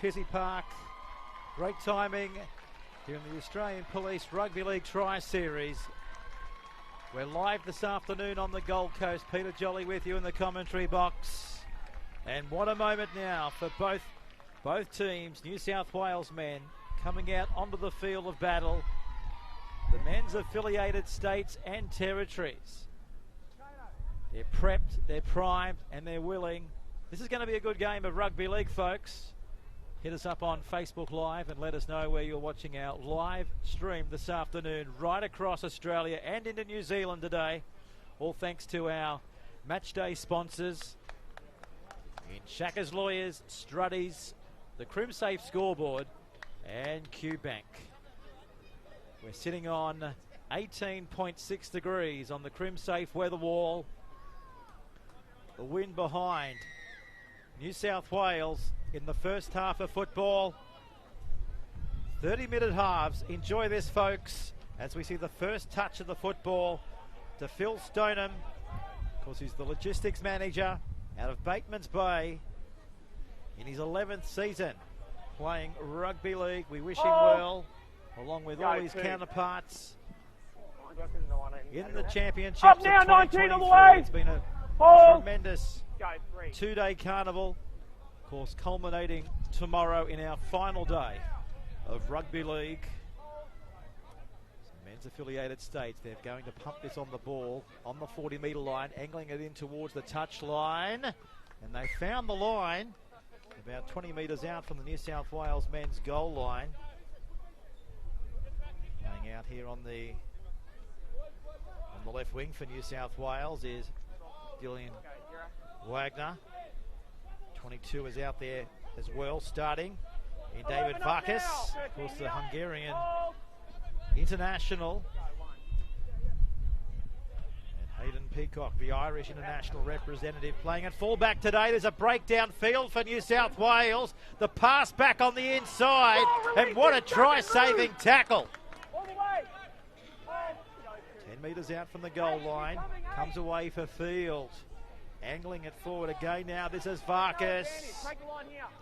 Pizzey Park. Great timing here in the Australian Police Rugby League Tri-Series. We're live this afternoon on the Gold Coast. Peter Jolly with you in the commentary box. And what a moment now for both teams. New South Wales men coming out onto the field of battle. The men's affiliated states and territories. They're prepped, they're primed, and they're willing. This is going to be a good game of rugby league, folks. Hit us up on Facebook Live and let us know where you're watching our live stream this afternoon right across Australia and into New Zealand today. All thanks to our match day sponsors in Shacker's Lawyers, Struddies, the CrimSafe Scoreboard and QBank. We're sitting on 18.6 degrees on the CrimSafe weather wall. The wind behind New South Wales in the first half of football. 30-minute halves. Enjoy this, folks, as we see the first touch of the football to Phil Stoneham. Of course, he's the logistics manager out of Bateman's Bay in his 11th season playing rugby league. We wish him well, along with all his counterparts in the championships of 2023. It's been a tremendous two-day carnival, of course, culminating tomorrow in our final day of rugby league. Men's affiliated states, they're going to pump this on the ball on the 40-metre line, angling it in towards the touch line, and they found the line about 20 metres out from the New South Wales men's goal line. Going out here on the left wing for New South Wales is Gillian Wagner. 22 is out there as well, starting in David Varkas, of course the Hungarian international. And Hayden Peacock, the Irish international representative, playing at fullback today. There's a breakdown field for New South Wales. The pass back on the inside, and what a try-saving tackle. 10 metres out from the goal line, comes away for Field. Angling it forward again now. This is Varkas.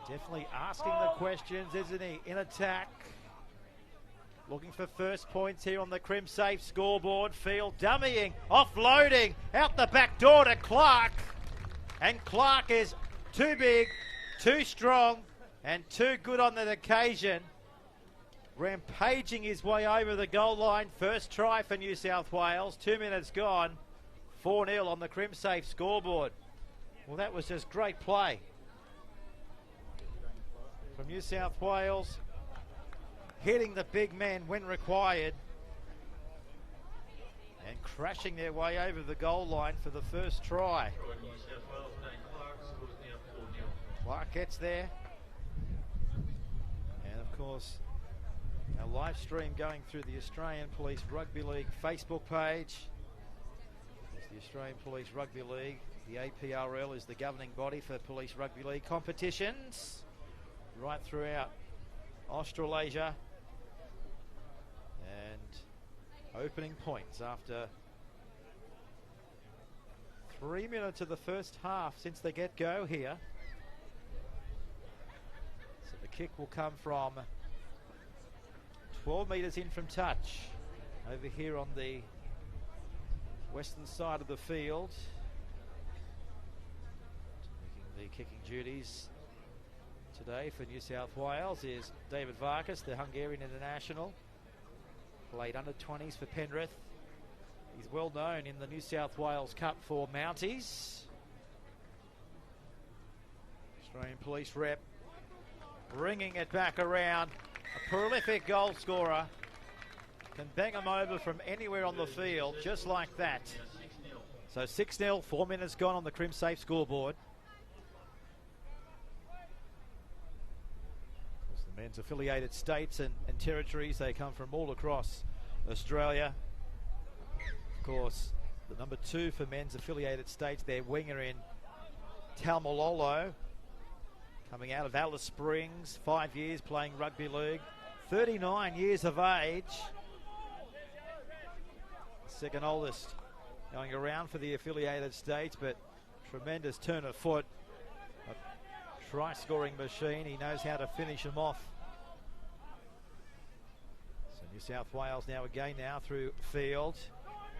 Definitely asking the questions, isn't he? In attack. Looking for first points here on the CrimSafe scoreboard. Field dummying, offloading, out the back door to Clark. And Clark is too big, too strong, and too good on that occasion. Rampaging his way over the goal line. First try for New South Wales. 2 minutes gone. 4-0 on the CrimSafe scoreboard. Well, that was just great play from New South Wales, hitting the big man when required and crashing their way over the goal line for the first try. Clark gets there, and of course our live stream going through the Australian Police Rugby League Facebook page. The Australian Police Rugby League, the APRL, is the governing body for Police Rugby League competitions right throughout Australasia. And opening points after 3 minutes of the first half since the get-go here. So the kick will come from 12 metres in from touch over here on the western side of the field. Taking the kicking duties today for New South Wales is David Varkas, the Hungarian international. Played under 20s for Penrith. He's well known in the New South Wales Cup for Mounties. Australian Police rep bringing it back around. A prolific goal scorer. Can bang them over from anywhere on the field, just like that. So 6-0, 4 minutes gone on the CrimSafe scoreboard. The men's affiliated states and territories, they come from all across Australia. Of course, the number 2 for men's affiliated states, their winger in Taumalolo, coming out of Alice Springs, 5 years playing rugby league, 39 years of age. Second oldest going around for the affiliated states, but tremendous turn of foot, a try-scoring machine. He knows how to finish them off. So New South Wales now again through field.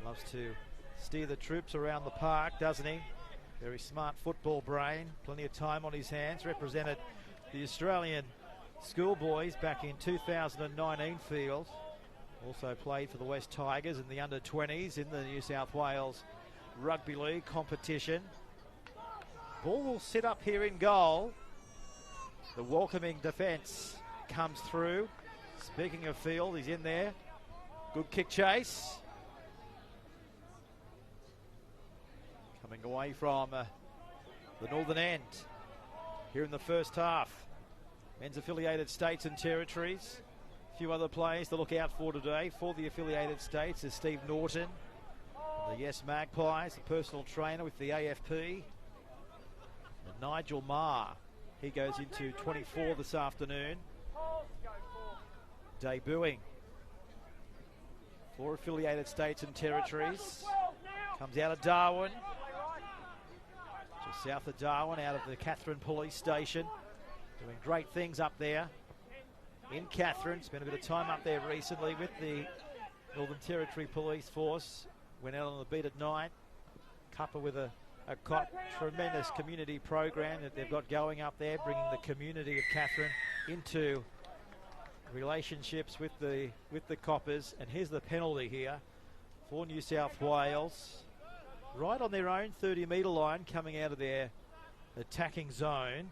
Loves to steer the troops around the park, doesn't he? Very smart football brain. Plenty of time on his hands. Represented the Australian schoolboys back in 2019 field. Also played for the West Tigers in the under-20s in the New South Wales Rugby League competition. Ball will sit up here in goal. The welcoming defence comes through. Speaking of field, he's in there. Good kick chase. Coming away from the northern end here in the first half. Men's affiliated states and territories. A few other players to look out for today. For the affiliated states is Steve Norton, the Yes Magpies, the personal trainer with the AFP. And Nigel Marr, he goes into 24 this afternoon. Debuting for affiliated states and territories. Comes out of Darwin. Just south of Darwin, out of the Katherine Police Station. Doing great things up there in Katherine. Spent a bit of time up there recently with the Northern Territory Police Force. Went out on the beat at night. Cuppa with a tremendous community program that they've got going up there, bringing the community of Katherine into relationships with the coppers. And here's the penalty here for New South Wales. Right on their own 30-metre line, coming out of their attacking zone.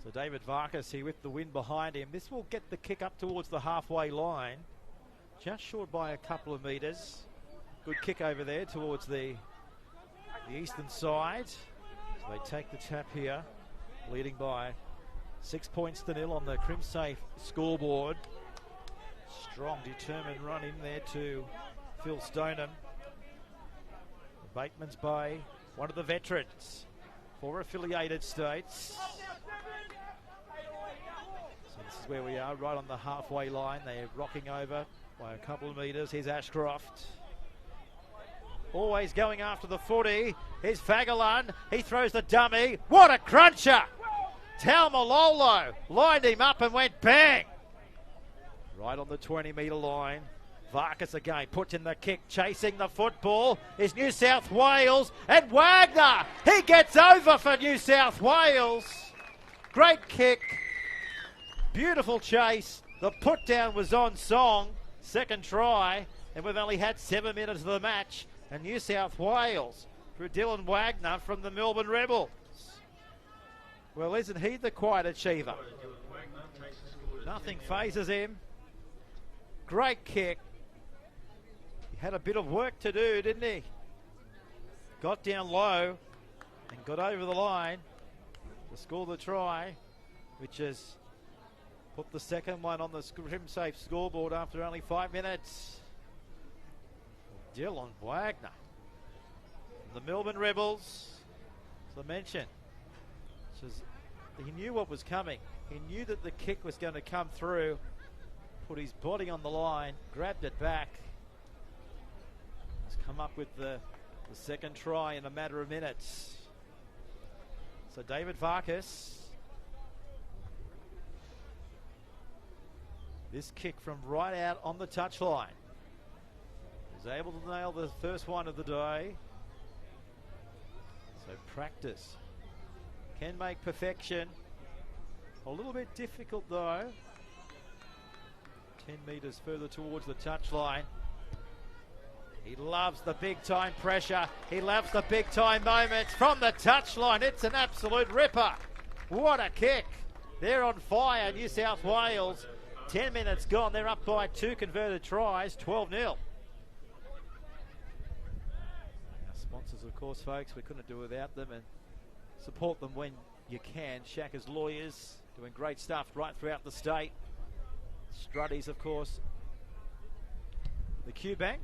So David Varkas here with the wind behind him. This will get the kick up towards the halfway line. Just short by a couple of metres. Good kick over there towards the eastern side. So they take the tap here, leading by 6 points to 0 on the Crimsafe scoreboard. Strong, determined run in there to Phil Stoneham. Bateman's Bay, one of the veterans for affiliated states. So this is where we are, right on the halfway line. They're rocking over by a couple of metres. Here's Ashcroft. Always going after the footy. Here's Fagalan. He throws the dummy. What a cruncher! Taumalolo lined him up and went bang! Right on the 20-metre line. Varkas again puts in the kick, chasing the football is New South Wales, and Wagner, he gets over for New South Wales. Great kick, beautiful chase. The put down was on song, second try, and we've only had 7 minutes of the match. And New South Wales through Dylan Wagner from the Melbourne Rebels. Well, isn't he the quiet achiever? Nothing phases him. Great kick. Had a bit of work to do, didn't he? Got down low and got over the line to score the try, which has put the second one on the Crimsafe scoreboard after only 5 minutes. Dylan Wagner, the Melbourne Rebels, as I mentioned, he knew what was coming. He knew that the kick was going to come through, put his body on the line, grabbed it back. Come up with the second try in a matter of minutes. So David Varkas. This kick from right out on the touchline. Was able to nail the first one of the day. So practice can make perfection. A little bit difficult though. 10 metres further towards the touchline. He loves the big-time pressure. He loves the big-time moments from the touchline. It's an absolute ripper. What a kick. They're on fire, New South Wales. 10 minutes gone. They're up by 2 converted tries, 12-0. Our sponsors, of course, folks, we couldn't do without them, and support them when you can. Shacker's Lawyers doing great stuff right throughout the state. Struddies, of course. The Q Bank.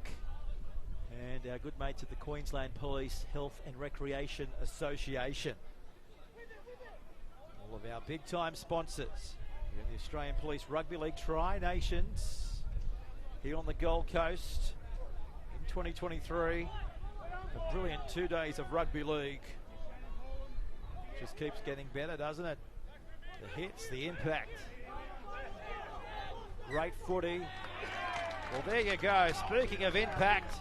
And our good mates at the Queensland Police Health and Recreation Association. All of our big time sponsors. Here in the Australian Police Rugby League Tri-Nations. Here on the Gold Coast in 2023. A brilliant 2 days of rugby league. Just keeps getting better, doesn't it? The hits, the impact. Great footy. Well, there you go. Speaking of impact,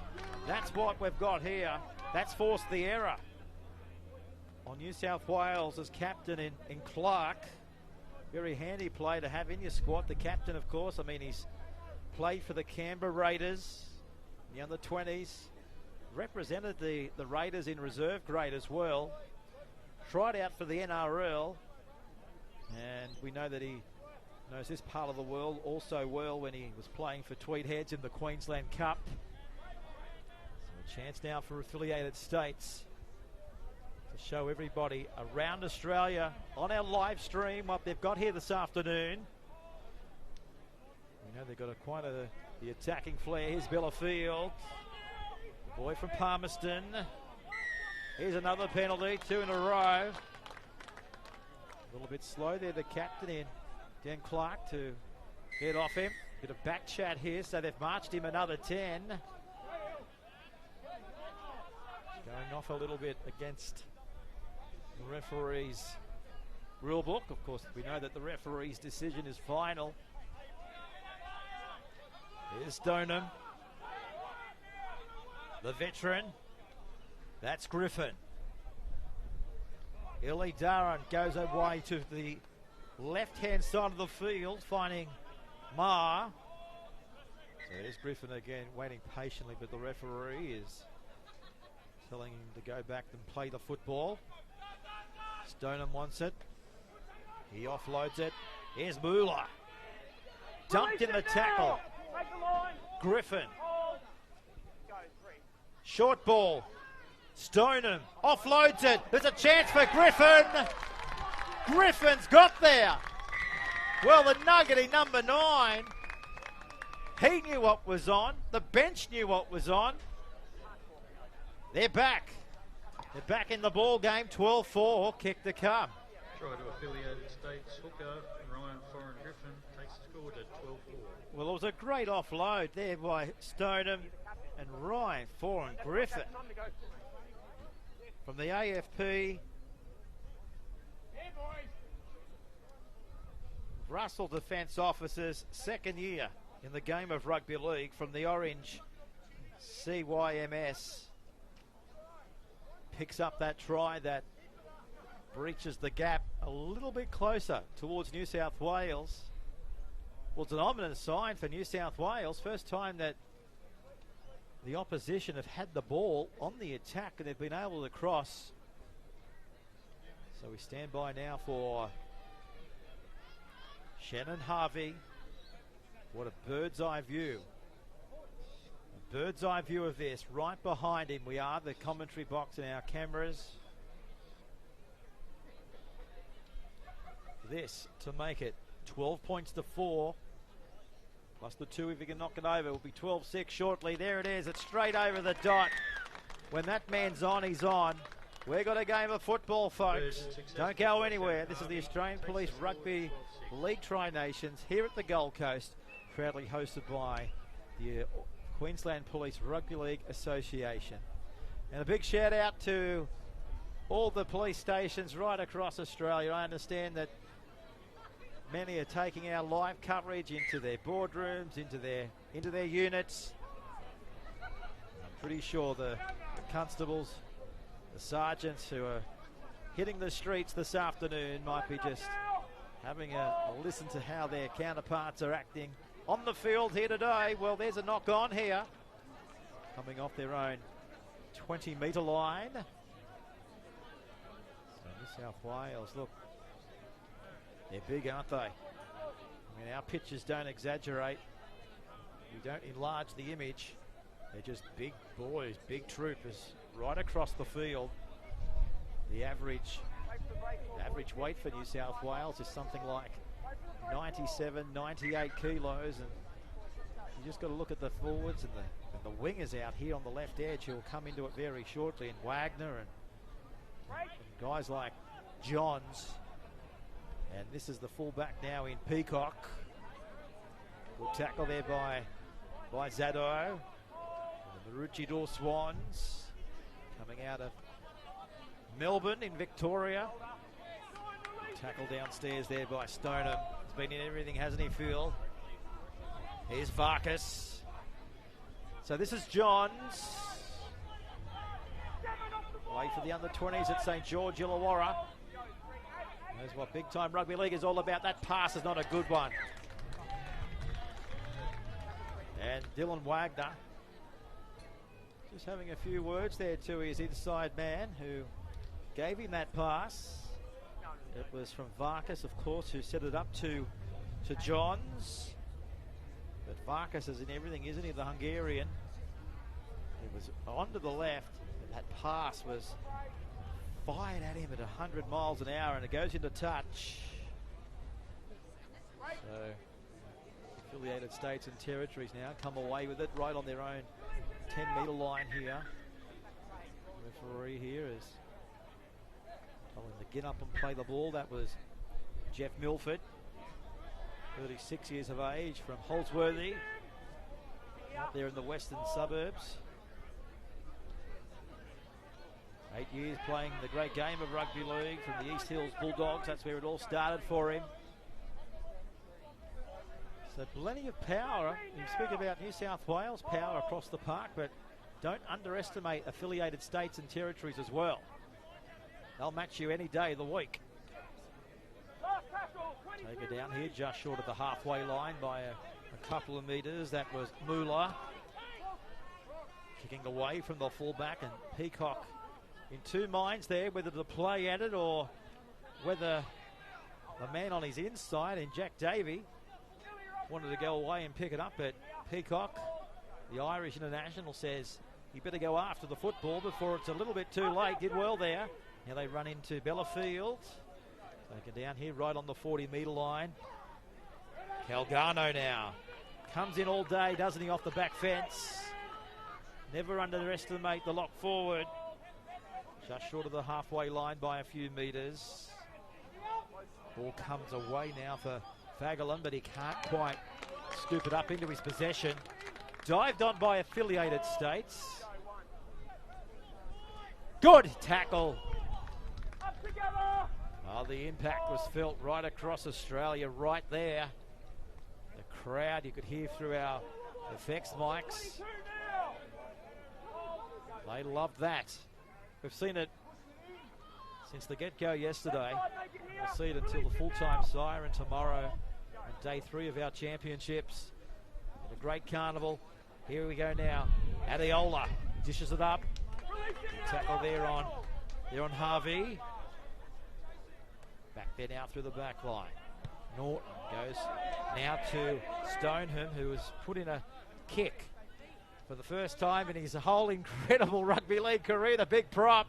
that's what we've got here. That's forced the error on New South Wales as captain in Clark. Very handy play to have in your squad. The captain, of course, I mean, he's played for the Canberra Raiders, the under-20s, represented the Raiders in reserve grade as well, tried out for the NRL, and we know that he knows this part of the world also well when he was playing for Tweedheads in the Queensland Cup. So a chance now for affiliated states to show everybody around Australia on our live stream what they've got here this afternoon. You know they've got the attacking flair. Here's Bellafield, the boy from Palmerston. Here's another penalty, 2 in a row. A little bit slow there, the captain in Dan Clark to get off him. Bit of back chat here, so they've marched him another 10. Going off a little bit against the referee's rule book. Of course, we know that the referee's decision is final. Here's Stoneham, the veteran. That's Griffin. Illy Darren goes away to the left-hand side of the field, finding Ma. So there's Griffin again, waiting patiently, but the referee is telling him to go back and play the football. Stoneham wants it. He offloads it. Here's Moolah. Dumped in the tackle. Griffin. Short ball. Stoneham offloads it. There's a chance for Griffin. Griffin's got there. Well, the nuggety number 9. He knew what was on. The bench knew what was on. They're back. They're back in the ball game. 12-4. Kick to come. Try to affiliated states. Hooker, Ryan Foreign Griffin takes the score to 12-4. Well, it was a great offload there by Stoneham and Ryan Foreign Griffin. From the AFP, Russell Defence Officers, second year in the game of rugby league from the Orange CYMS. Picks up that try that breaches the gap a little bit closer towards New South Wales. Well, it's an ominous sign for New South Wales. First time that the opposition have had the ball on the attack and they've been able to cross. So we stand by now for Shannon Harvey. What a bird's eye view. A bird's eye view of this. Right behind him we are, the commentary box and our cameras. This to make it 12 points to 4. Plus the 2 if he can knock it over. It will be 12-6 shortly. There it is. It's straight over the dot. When that man's on, he's on. We've got a game of football, folks. Don't go anywhere. This is the Australian Police Rugby League Tri-Nations here at the Gold Coast, proudly hosted by the Queensland Police Rugby League Association. And a big shout out to all the police stations right across Australia. I understand that many are taking our live coverage into their boardrooms, into their units. I'm pretty sure the constables, the sergeants who are hitting the streets this afternoon might be just having a listen to how their counterparts are acting on the field here today. Well, there's a knock on here, coming off their own 20-metre line. So New South Wales, look, they're big, aren't they? I mean, our pictures don't exaggerate. We don't enlarge the image. They're just big boys, big troopers right across the field. The average weight for New South Wales is something like 97, 98 kilos. And you just got to look at the forwards and the wingers out here on the left edge who will come into it very shortly. And Wagner and guys like Johns. And this is the fullback now in Peacock. Good tackle there by Zado. And the Maroochydore Swans coming out of Melbourne in Victoria. Tackle downstairs there by Stoneham. He's been in everything, hasn't he, Phil? Here's Varkas. So this is Johns. Away for the under-20s at St George Illawarra. Knows what big-time rugby league is all about. That pass is not a good one. And Dylan Wagner just having a few words there to his inside man who gave him that pass. It was from Varkas, of course, who set it up to Johns. But Varkas is in everything, isn't he, the Hungarian? He was onto the left, and that pass was fired at him at 100 miles an hour, and it goes into touch. So, affiliated states and territories now come away with it right on their own 10-metre line here. Referee here is telling the get up and play the ball. That was Jeff Milford, 36 years of age, from Holsworthy, up there in the western suburbs. 8 years playing the great game of rugby league from the East Hills Bulldogs. That's where it all started for him. So plenty of power. You speak about New South Wales power across the park, but don't underestimate affiliated states and territories as well. They'll match you any day of the week. Take her down here just short of the halfway line by a couple of metres. That was Moolah kicking away from the fullback, and Peacock in two minds there, whether to play at it or whether the man on his inside, and Jack Davey, wanted to go away and pick it up. But Peacock, the Irish international, says he better go after the football before it's a little bit too late. Did well there. Now they run into Bellafield. Taken down here right on the 40-metre line. Calgano now comes in all day, doesn't he, off the back fence. Never underestimate the lock forward. Just short of the halfway line by a few metres. Ball comes away now for Fagerlund, but he can't quite scoop it up into his possession. Dived on by affiliated states. Good tackle. Oh, the impact was felt right across Australia, right there. The crowd you could hear through our effects mics. They loved that. We've seen it since the get-go yesterday. We'll see it until the full-time siren tomorrow on day 3 of our championships. And a great carnival. Here we go now. Adeola dishes it up. Good tackle there on Harvey. Back there now through the back line. Norton goes now to Stoneham, who has put in a kick for the first time in his whole incredible rugby league career, the big prop.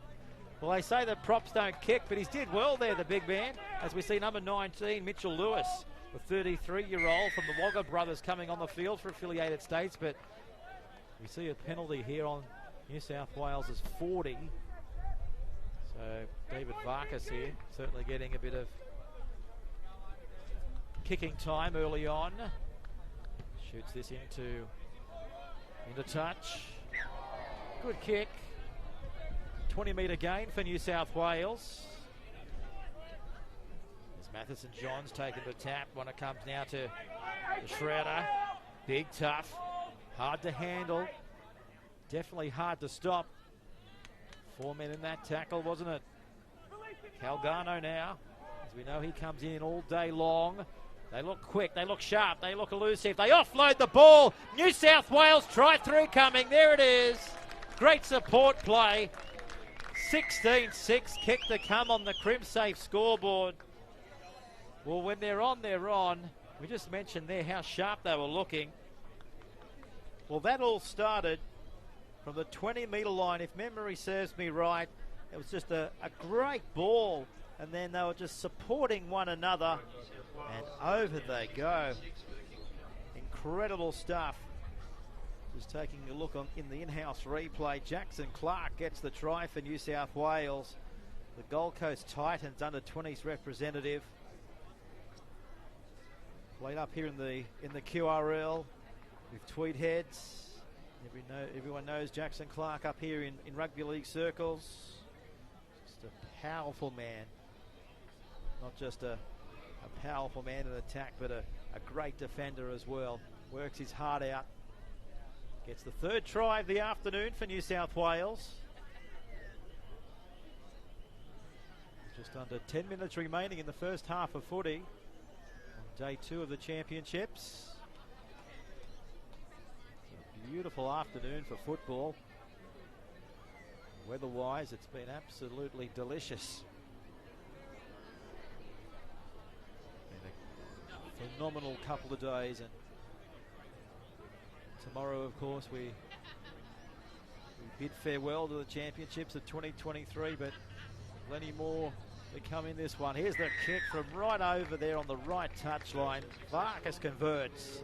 Well, they say that props don't kick, but he's did well there, the big man. As we see number 19, Mitchell Lewis, the 33-year-old from the Wagga brothers, coming on the field for affiliated states. But we see a penalty here on New South Wales' 40. So David Varkas here certainly getting a bit of kicking time early on. Shoots this into touch. Good kick. 20-metre gain for New South Wales. As Matheson Johns taking the tap. When it comes now to the Shredder. Big, tough. Hard to handle. Definitely hard to stop. 4 men in that tackle, wasn't it? Calgano now. As we know, he comes in all day long. They look quick, they look sharp, they look elusive. They offload the ball. New South Wales try-through coming. There it is. Great support play. 16-6 kick to come on the Crimsafe scoreboard. Well, when they're on, they're on. We just mentioned there how sharp they were looking. Well, that all started from the 20-metre line. If memory serves me right, it was just a great ball. And then they were just supporting one another. And over they go. Incredible stuff. Just taking a look in the in-house replay. Jackson Clark gets the try for New South Wales. The Gold Coast Titans under-20s representative. Played up here in the QRL with Tweed Heads. Everyone knows Jackson Clark up here in rugby league circles. Just a powerful man. Not just a powerful man in attack, but a great defender as well. Works his heart out. Gets the third try of the afternoon for New South Wales. Just under 10 minutes remaining in the first half of footy on day 2 of the championships. It's a beautiful afternoon for football. Weather-wise, it's been absolutely delicious. Been a phenomenal couple of days, and tomorrow, of course, we bid farewell to the championships of 2023, but plenty more to come in this one. Here's the kick from right over there on the right touchline. Varkas converts.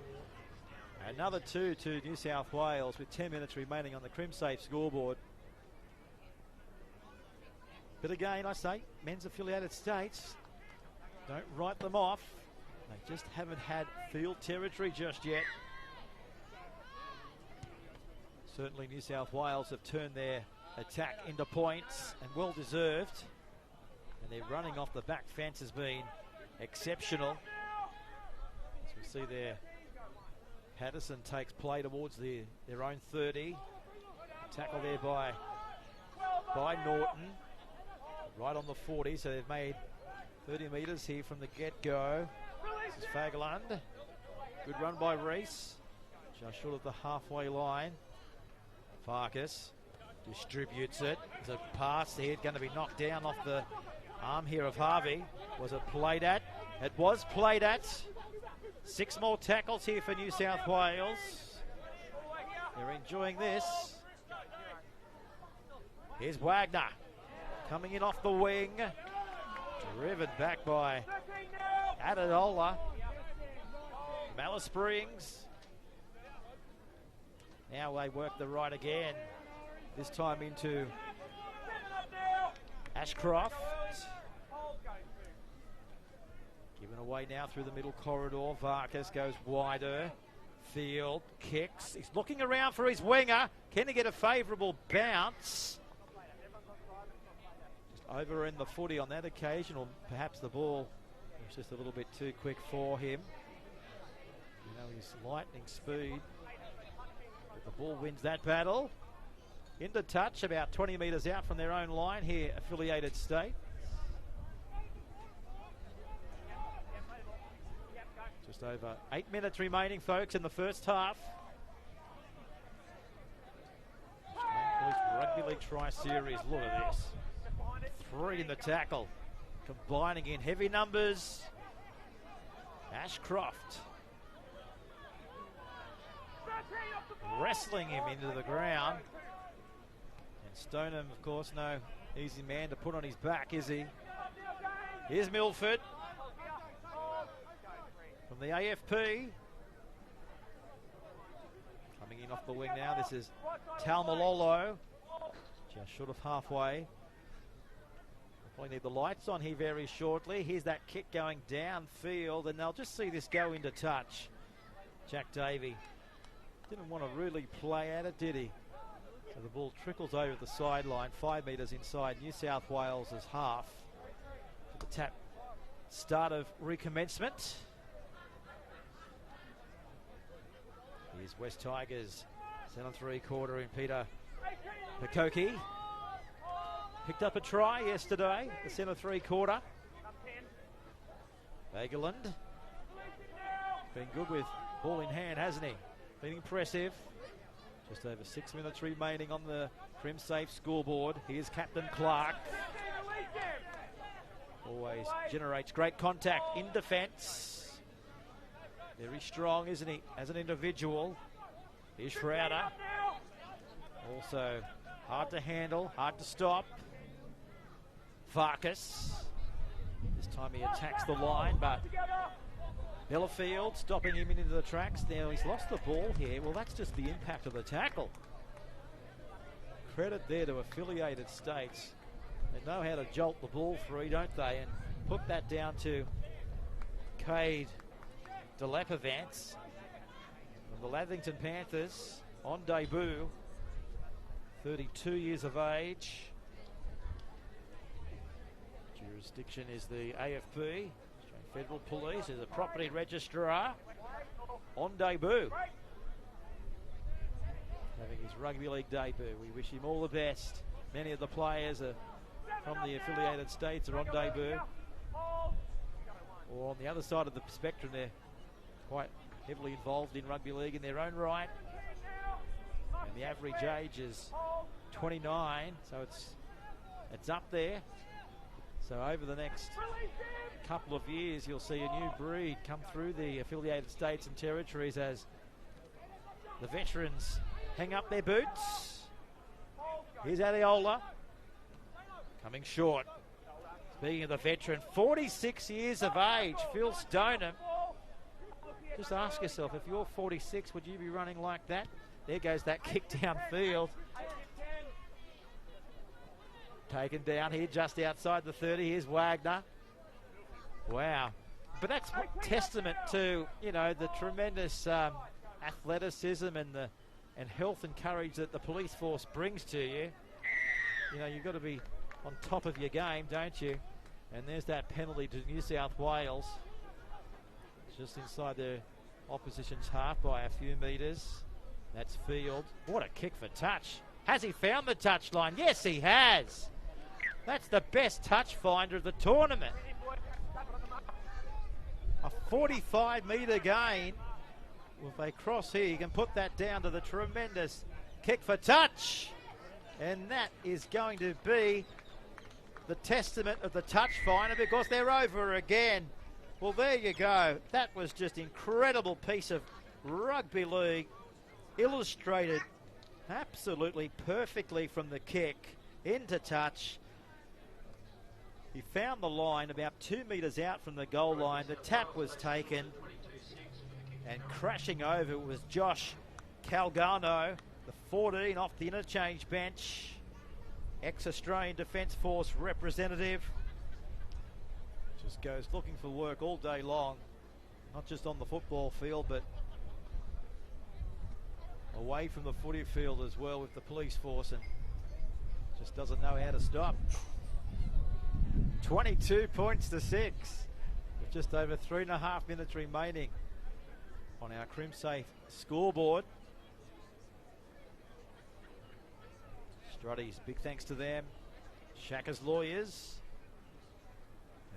Another 2 to New South Wales with 10 minutes remaining on the Crimsafe scoreboard. But again, I say, men's affiliated states, don't write them off. They just haven't had field territory just yet. Certainly New South Wales have turned their attack into points, and well deserved. And their running off the back fence has been exceptional. As we see there, Patterson takes play towards their own 30. Tackle there by Norton. Right on the 40, so they've made 30 metres here from the get-go. This is Fagerlund. Good run by Reese. Just short of the halfway line. Varkas distributes it. There's a pass here, going to be knocked down off the arm here of Harvey. Was it played at? It was played at. 6 more tackles here for New South Wales. They're enjoying this. Here's Wagner. Coming in off the wing. Driven back by Adedola. Malice Springs. Now they work the right again. This time into Ashcroft. Given away now through the middle corridor. Varkas goes wider. Field kicks. He's looking around for his winger. Can he get a favourable bounce? Over in the footy on that occasion, or perhaps the ball was just a little bit too quick for him. You know, his lightning speed. But the ball wins that battle. Into touch, about 20 metres out from their own line here, affiliated state. Just over 8 minutes remaining, folks, in the first half. Rugby League Tri-Series, look at this. 3 in the tackle, combining in heavy numbers. Ashcroft wrestling him into the ground. And Stoneham, of course, no easy man to put on his back, is he? Here's Milford from the AFP. Coming in off the wing now, this is Taumalolo. Just short of halfway. We need the lights on here very shortly. Here's that kick going downfield, and they'll just see this go into touch. Jack Davey didn't want to really play at it, did he? So the ball trickles over the sideline, 5 metres inside New South Wales' half. For the tap start of recommencement. Here's West Tigers, 7-3-quarter in Peter Pekoki. Picked up a try yesterday, the centre 3-quarter. Fagerlund. Been good with ball in hand, hasn't he? Been impressive. Just over 6 minutes remaining on the Crimsafe scoreboard. Here's Captain Clark. Always generates great contact in defence. Very strong, isn't he, as an individual. Here's Schroeder. Also hard to handle, hard to stop. Varkas. This time he attacks the line, but Bellafield stopping him into the tracks. Now he's lost the ball here. Well, that's just the impact of the tackle. Credit there to affiliated states. They know how to jolt the ball free, don't they? And put that down to Cade Delapovance from the Lathlington Panthers on debut. 32 years of age. Jurisdiction is the AFP, Australian Federal Police, is a property registrar on debut. Having his rugby league debut. We wish him all the best. Many of the players are from the affiliated states are on debut. Or on the other side of the spectrum, they're quite heavily involved in rugby league in their own right. And the average age is 29, so it's up there. So over the next couple of years, you'll see a new breed come through the affiliated states and territories as the veterans hang up their boots. Here's Adiola coming short. Speaking of the veteran, 46 years of age, Phil Stoneham. Just ask yourself, if you're 46, would you be running like that? There goes that kick downfield. Taken down here just outside the 30. Here's Wagner. Wow. But that's testament to, you know, the tremendous athleticism and health and courage that the police force brings to you. You know, you've got to be on top of your game, don't you? And there's that penalty to New South Wales. Just inside the opposition's half by a few metres. That's Field. What a kick for touch. Has he found the touchline? Yes, he has. That's the best touch finder of the tournament. A 45-metre gain. If they cross here, you can put that down to the tremendous kick for touch. And that is going to be the testament of the touch finder, because they're over again. Well, there you go. That was just incredible piece of rugby league, illustrated absolutely perfectly from the kick into touch. He found the line about 2 metres out from the goal line. The tap was taken, and crashing over was Josh Calgano, the 14 off the interchange bench, ex-Australian Defence Force representative. Just goes looking for work all day long, not just on the football field, but away from the footy field as well with the police force, and just doesn't know how to stop. 22 points to 6 with just over 3.5 minutes remaining on our CrimSafe scoreboard. Strutties, big thanks to them. Shaka's lawyers,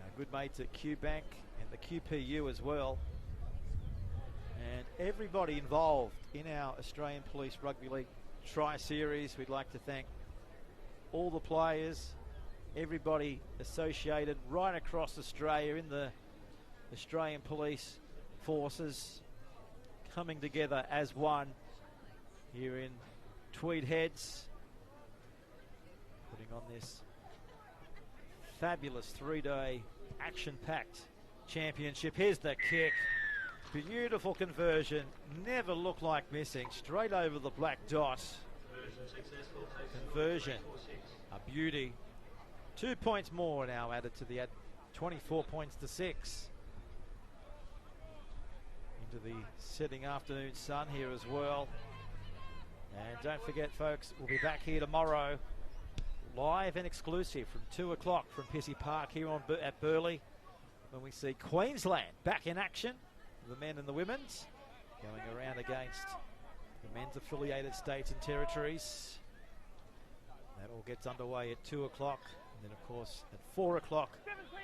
our good mates at QBank and the QPU as well, and everybody involved in our Australian Police Rugby League Tri-Series. We'd like to thank all the players, everybody associated right across Australia in the Australian Police Forces, coming together as one here in Tweed Heads, putting on this fabulous 3-day action-packed championship. Here's the kick. Beautiful conversion. Never looked like missing. Straight over the black dot. Conversion. A beauty. 2 points more now added to the 24 points to 6. Into the setting afternoon sun here as well. And don't forget, folks, we'll be back here tomorrow, live and exclusive from 2 o'clock from Pissy Park here at Burleigh, when we see Queensland back in action, the men and the women's, going around against the men's affiliated states and territories. That all gets underway at 2 o'clock. And then, of course, at 4 o'clock,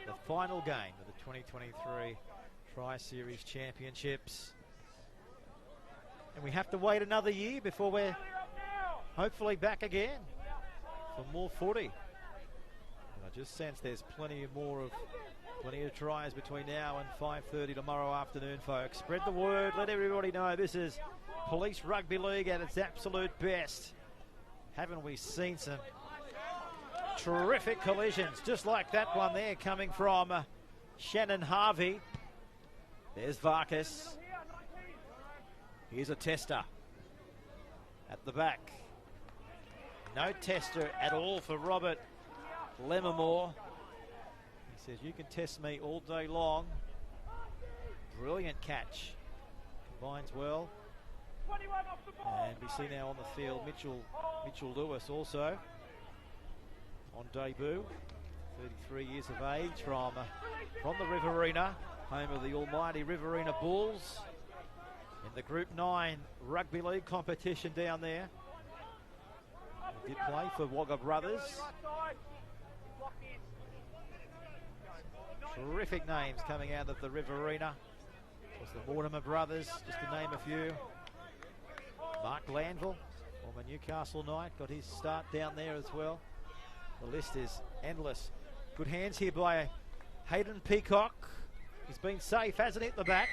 the final game of the 2023 Tri-Series Championships. And we have to wait another year before we're hopefully back again for more footy. And I just sense there's plenty of tries between now and 5:30 tomorrow afternoon, folks. Spread the word, let everybody know this is Police Rugby League at its absolute best. Haven't we seen some terrific collisions, just like that one there coming from Shannon Harvey. There's Varkas. Here's a tester at the back. No tester at all for Robert Lemmermore. He says, you can test me all day long. Brilliant catch. Combines well. And we see now on the field Mitchell Lewis also on debut. 33 years of age from the Riverina, home of the almighty Riverina Bulls in the Group 9 Rugby League competition down there. He did play for Wagga Brothers. Terrific names coming out of the Riverina. Of course, the Mortimer brothers, just to name a few. Mark Glanville, former Newcastle Knight, got his start down there as well. The list is endless. Good hands here by Hayden Peacock. He's been safe, hasn't he, at the back?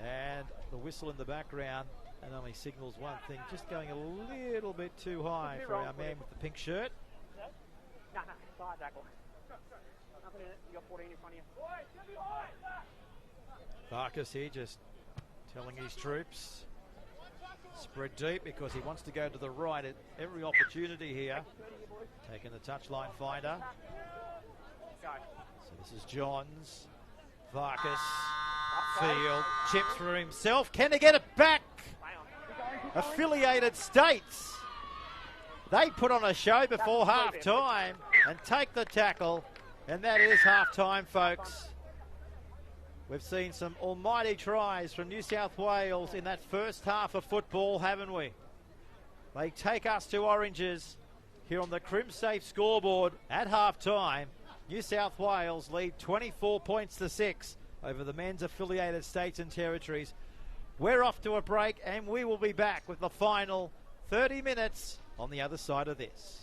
And the whistle in the background, and only signals one thing, just going a little bit too high for our man with the pink shirt. Farkas here just telling his troops, spread deep, because he wants to go to the right at every opportunity here. Taking the touchline finder. So this is Johns. Farkas. Field. Chips for himself. Can he get it back? Affiliated States. They put on a show before half time and take the tackle. And that is half time, folks. We've seen some almighty tries from New South Wales in that first half of football, haven't we? They take us to oranges here on the CrimSafe scoreboard at half time. New South Wales lead 24 points to 6 over the men's affiliated states and territories. We're off to a break, and we will be back with the final 30 minutes on the other side of this.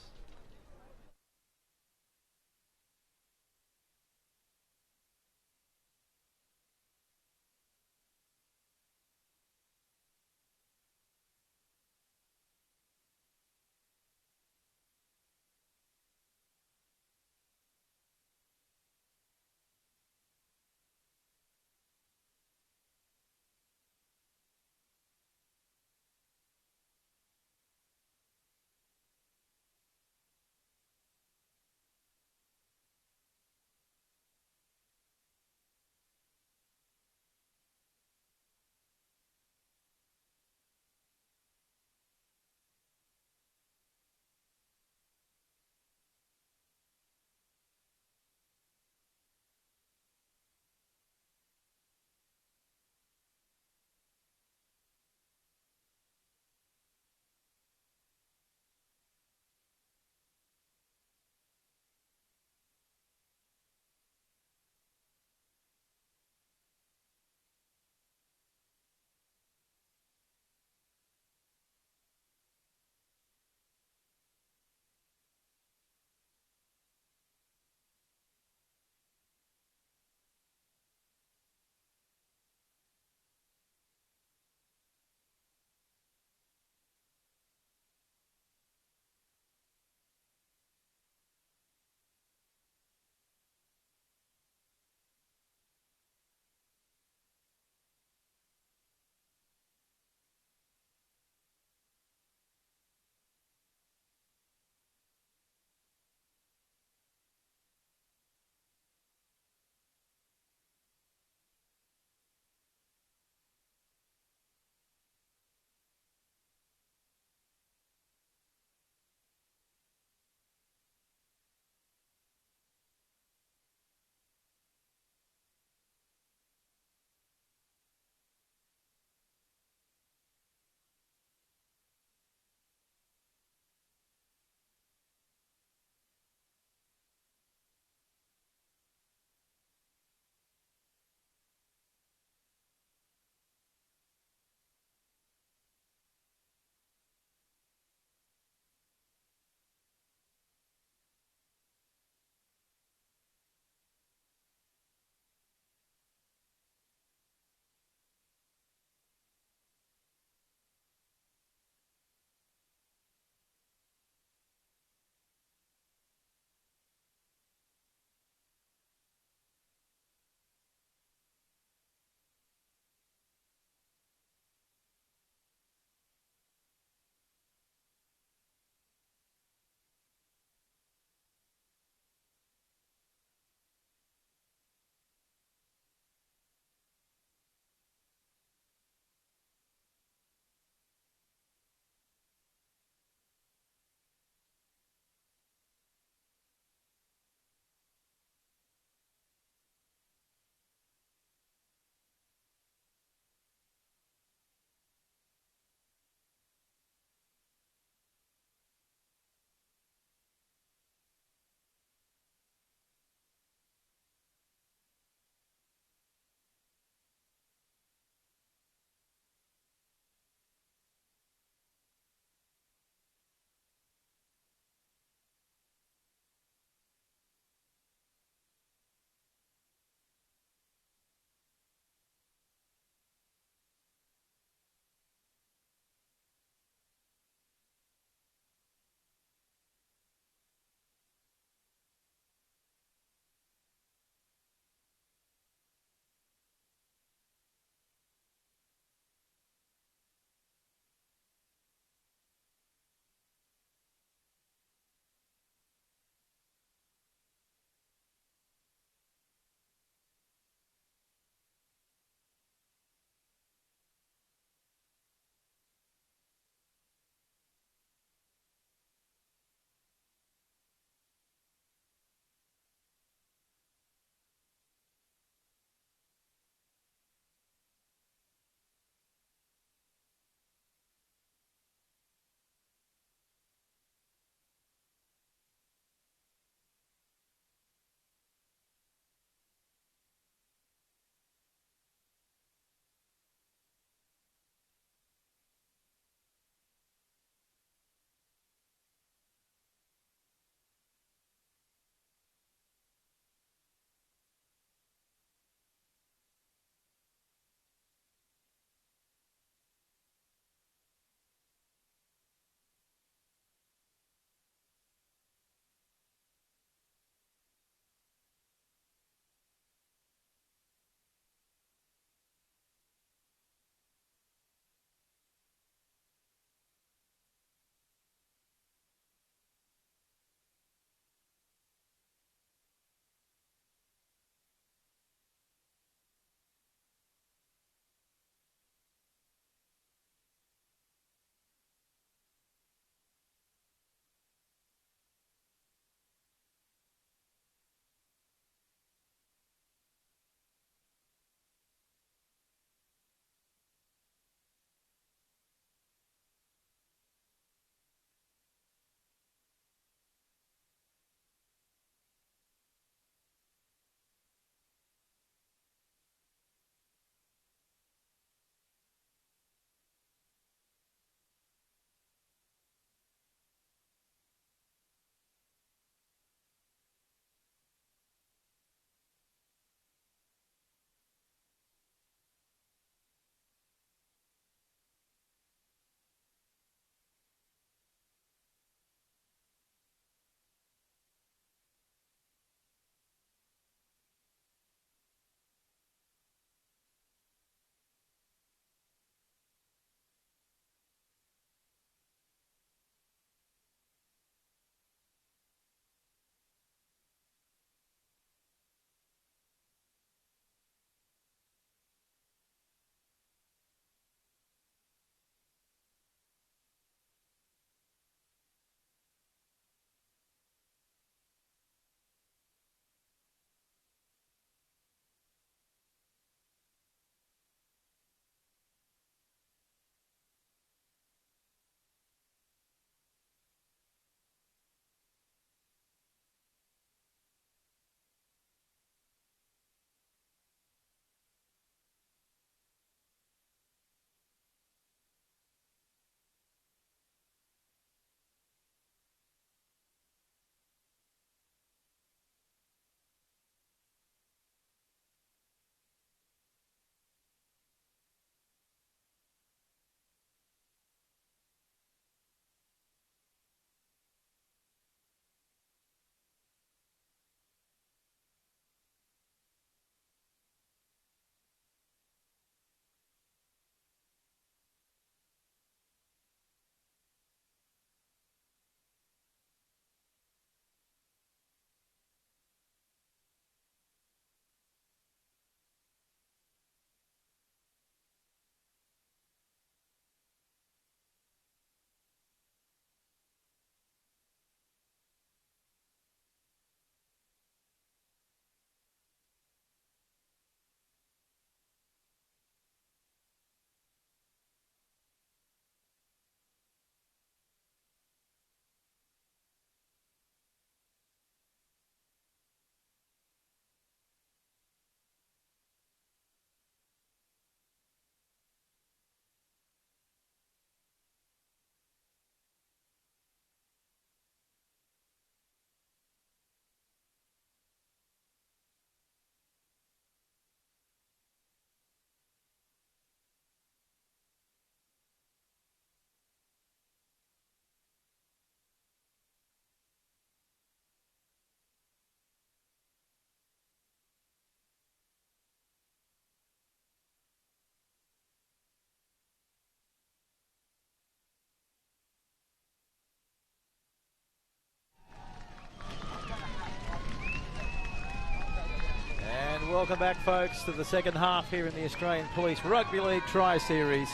Welcome back, folks, to the second half here in the Australian Police Rugby League Tri-Series.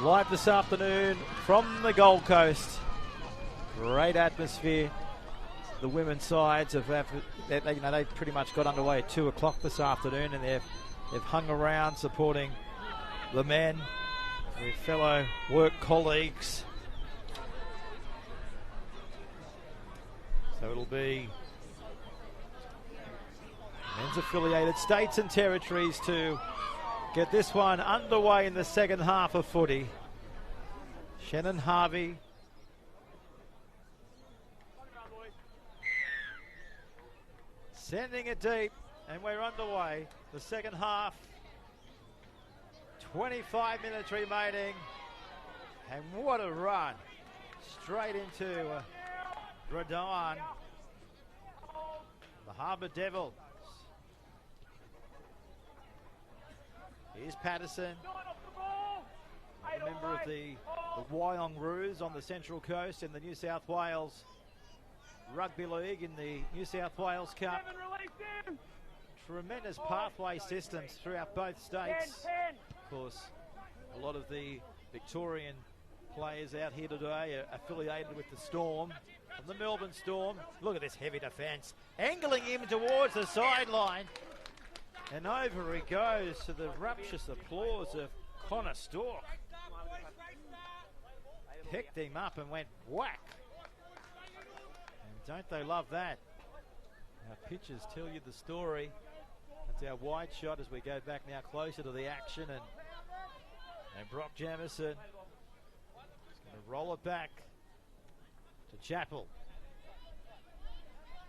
Live this afternoon from the Gold Coast. Great atmosphere. The women's sides they pretty much got underway at 2 o'clock this afternoon, and they've hung around supporting the men, their fellow work colleagues. So it'll be men's affiliated states and territories to get this one underway in the second half of footy. Shannon Harvey. Sending it deep, and we're underway. The second half. 25 minutes remaining. And what a run. Straight into Rodan. The Harbour Devils. Here's Patterson. A member of the Wyong Roos on the Central Coast in the New South Wales Rugby League in the New South Wales Cup. Tremendous pathway systems throughout both states. Of course, a lot of the Victorian players out here today are affiliated with the Storm. From the Melbourne Storm, look at this heavy defence. Angling him towards the sideline. And over he goes to the rapturous applause of Connor Stork. Picked him up and went whack. And don't they love that? Our pictures tell you the story. That's our wide shot as we go back now closer to the action. And Brock Jamison is going to roll it back to Chappell.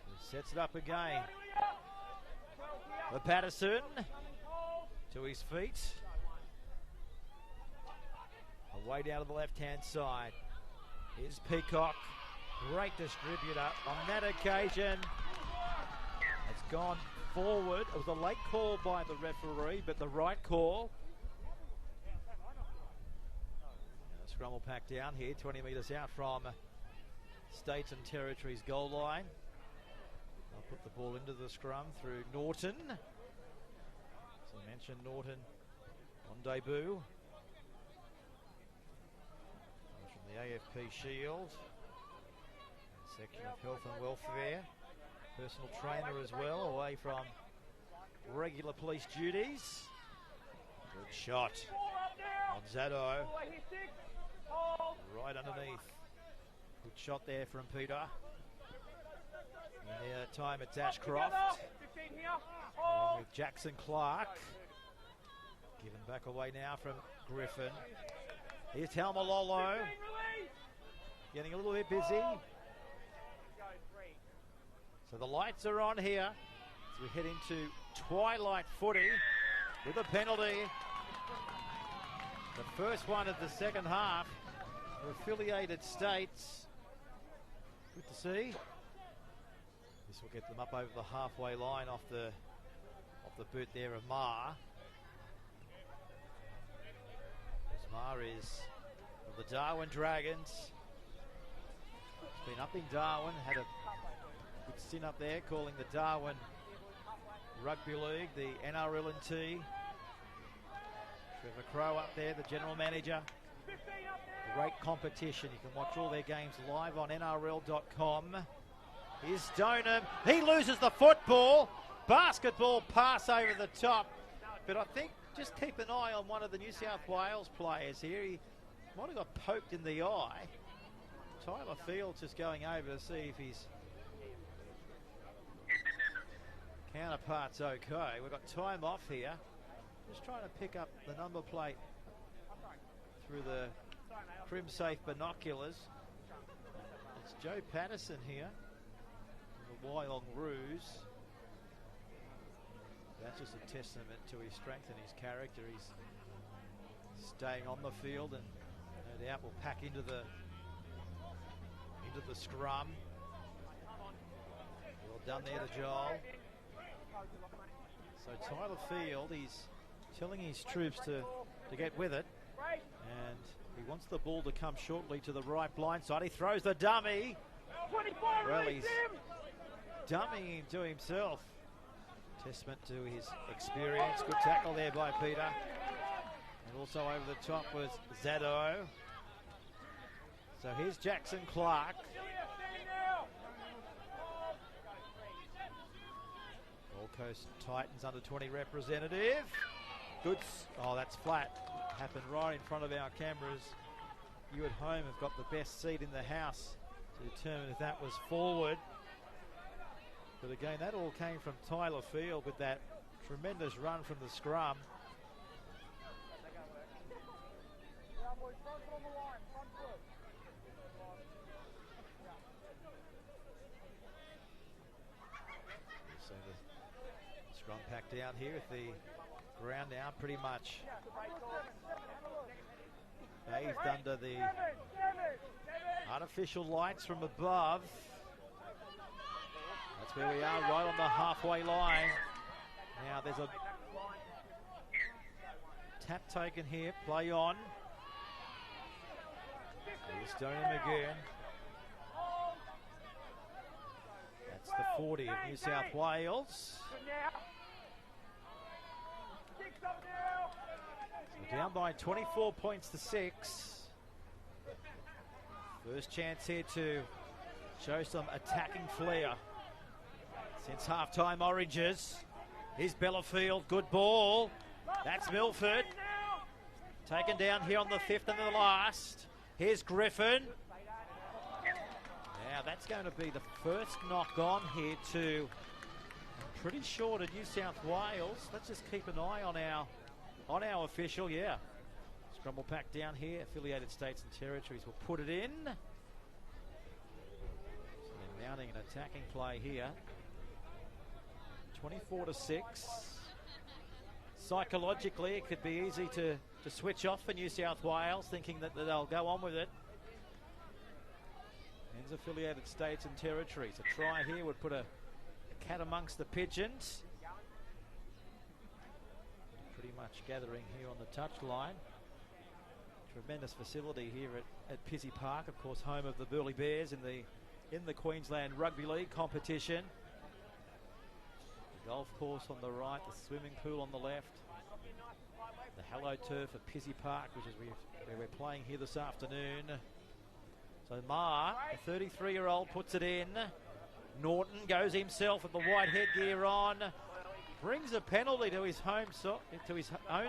He sets it up again. The Patterson to his feet. Away down to the left-hand side. Here's Peacock. Great distributor on that occasion. It's gone forward. It was a late call by the referee, but the right call. Scrum will pack down here, 20 metres out from States and Territories goal line. I'll put the ball into the scrum through Norton. As I mentioned, Norton on debut. From the AFP Shield. Section of Health and Welfare. Personal trainer as well, away from regular police duties. Good shot on Zado. Right underneath. Good shot there from Peter. In their time at Ashcroft. Along with Jackson Clark. Given back away now from Griffin. Here's Talmalolo. Getting a little bit busy. So the lights are on here as we head into twilight footy with a penalty. The first one of the second half for affiliated states. Good to see. This will get them up over the halfway line off the boot there of Marr. Marr is of the Darwin Dragons. He's been up in Darwin, had a good stint up there calling the Darwin Rugby League, the NRL&T. Trevor Crow up there, the general manager. Great competition. You can watch all their games live on NRL.com. Here's Stoneham. He loses the football. Basketball pass over the top. But I think just keep an eye on one of the New South Wales players here. He might have got poked in the eye. Tyler Fields just going over to see if his counterpart's okay. We've got time off here. Just trying to pick up the number plate through the Crim Safe binoculars. It's Joe Patterson here, the Wyong Roos. That's just a testament to his strength and his character. He's staying on the field and no doubt will pack into the scrum. Well done there to Joel. So Tyler Field, he's telling his troops to get with it, and he wants the ball to come shortly to the right blind side. He throws the dummy. Well, he's dummying to himself. Testament to his experience. Good tackle there by Peter. And also over the top was Zado. So here's Jackson Clark. Gold Coast Titans under 20 representative. Good. Oh, that's flat. Happened right in front of our cameras. You at home have got the best seat in the house to determine if that was forward. But again, that all came from Tyler Field with that tremendous run from the scrum. So the scrum packed down here with the ground now pretty much bathed under the artificial lights from above. That's where we are, right on the halfway line. Now there's a tap taken here, play on. Here's Stoneham again. That's the 40 of New South Wales. So down by 24 points to 6. First chance here to show some attacking flair since half-time Oranges. Here's Bellafield, good ball. That's Milford. Taken down here on the 5th and the last. Here's Griffin. Now that's going to be the first knock on here to, I'm pretty sure, to New South Wales. Let's just keep an eye on our official, yeah. Scrum pack down here, affiliated states and territories will put it in. So they're mounting an attacking play here. 24 to 6. Psychologically, it could be easy to switch off for New South Wales, thinking that they'll go on with it. Men's affiliated states and territories. A try here would put a cat amongst the pigeons. Pretty much gathering here on the touchline. Tremendous facility here at Pizzey Park, of course, home of the Burleigh Bears in the Queensland Rugby League competition. The golf course on the right, the swimming pool on the left. The Hello Turf at Pizzey Park, which is where we're playing here this afternoon. So Ma, the 33-year-old, puts it in. Norton goes himself with the white headgear on. Brings a penalty to his own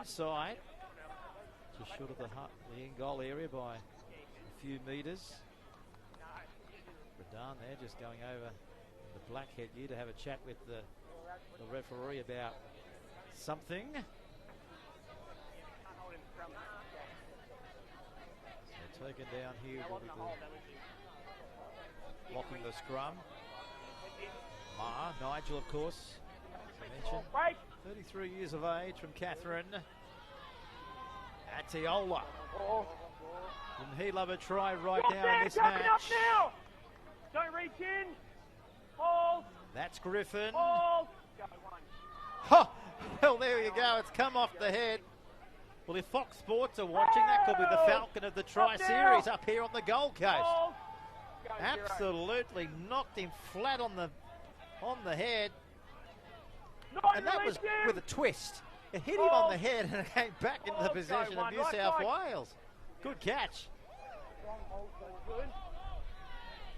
side. Just short of the in-goal area by a few metres. Radan there just going over the black headgear to have a chat with the referee about something. So taken down here will be blocking the scrum. Nigel, of course, as I mentioned, 33 years of age from Catherine. Atiola. Didn't he love a try right now in this match? Up now. Don't reach in. Hold. That's Griffin. Hold. Oh, well, there you go. It's come off the head. Well, if Fox Sports are watching, that could be the Falcon of the Tri-Series up here on the Gold Coast. Absolutely knocked him flat on the head. And that was with a twist. It hit him on the head and it came back into the possession of New South Wales. Good catch.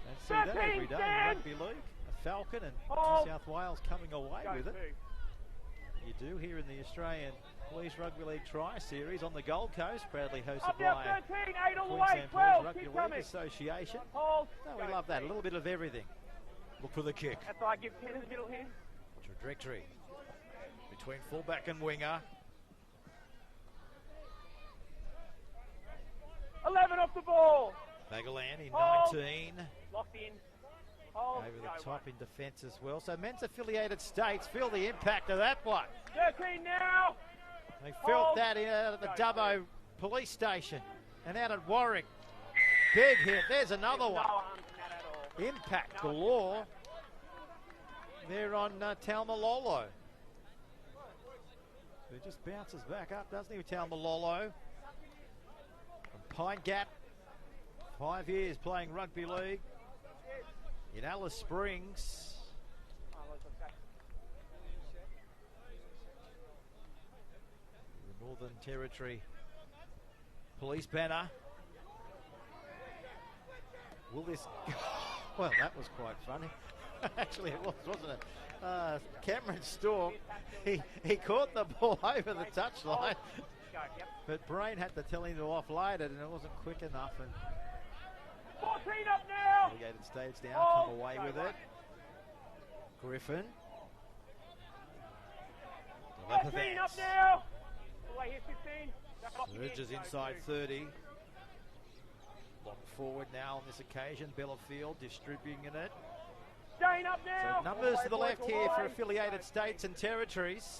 Don't see that every day in rugby league. A Falcon and New South Wales coming away with it. You do here in the Australian Police Rugby League Tri-Series on the Gold Coast, proudly hosted by Queensland Police Rugby League Association. No, we love that. A little bit of everything. Look for the kick. That's why I give 10 in the middle here. Trajectory between fullback and winger. 11 off the ball. Bagalani, 19. Locked in. Over the top in defence as well. So men's affiliated states feel the impact of that one. 13 now. They felt that out at the Dubbo police station and out at Warwick. Big hit. There's another one. Impact galore. There on Talmalolo. He just bounces back up, doesn't he, Talmalolo? From Pine Gap. 5 years playing rugby league in Alice Springs. Northern Territory police banner. Will this... Well, that was quite funny. Actually, it was, wasn't it? Cameron Storm, he caught the ball over the touchline, but Brain had to tell him to offload it, and it wasn't quick enough. And 14 up now. Delegated States now come away with it. Griffin. 14 up now. Away here, 15. Surges inside 30. Long forward now on this occasion. Bellafield distributing it. Staying up now. So numbers to the left here for affiliated states and territories.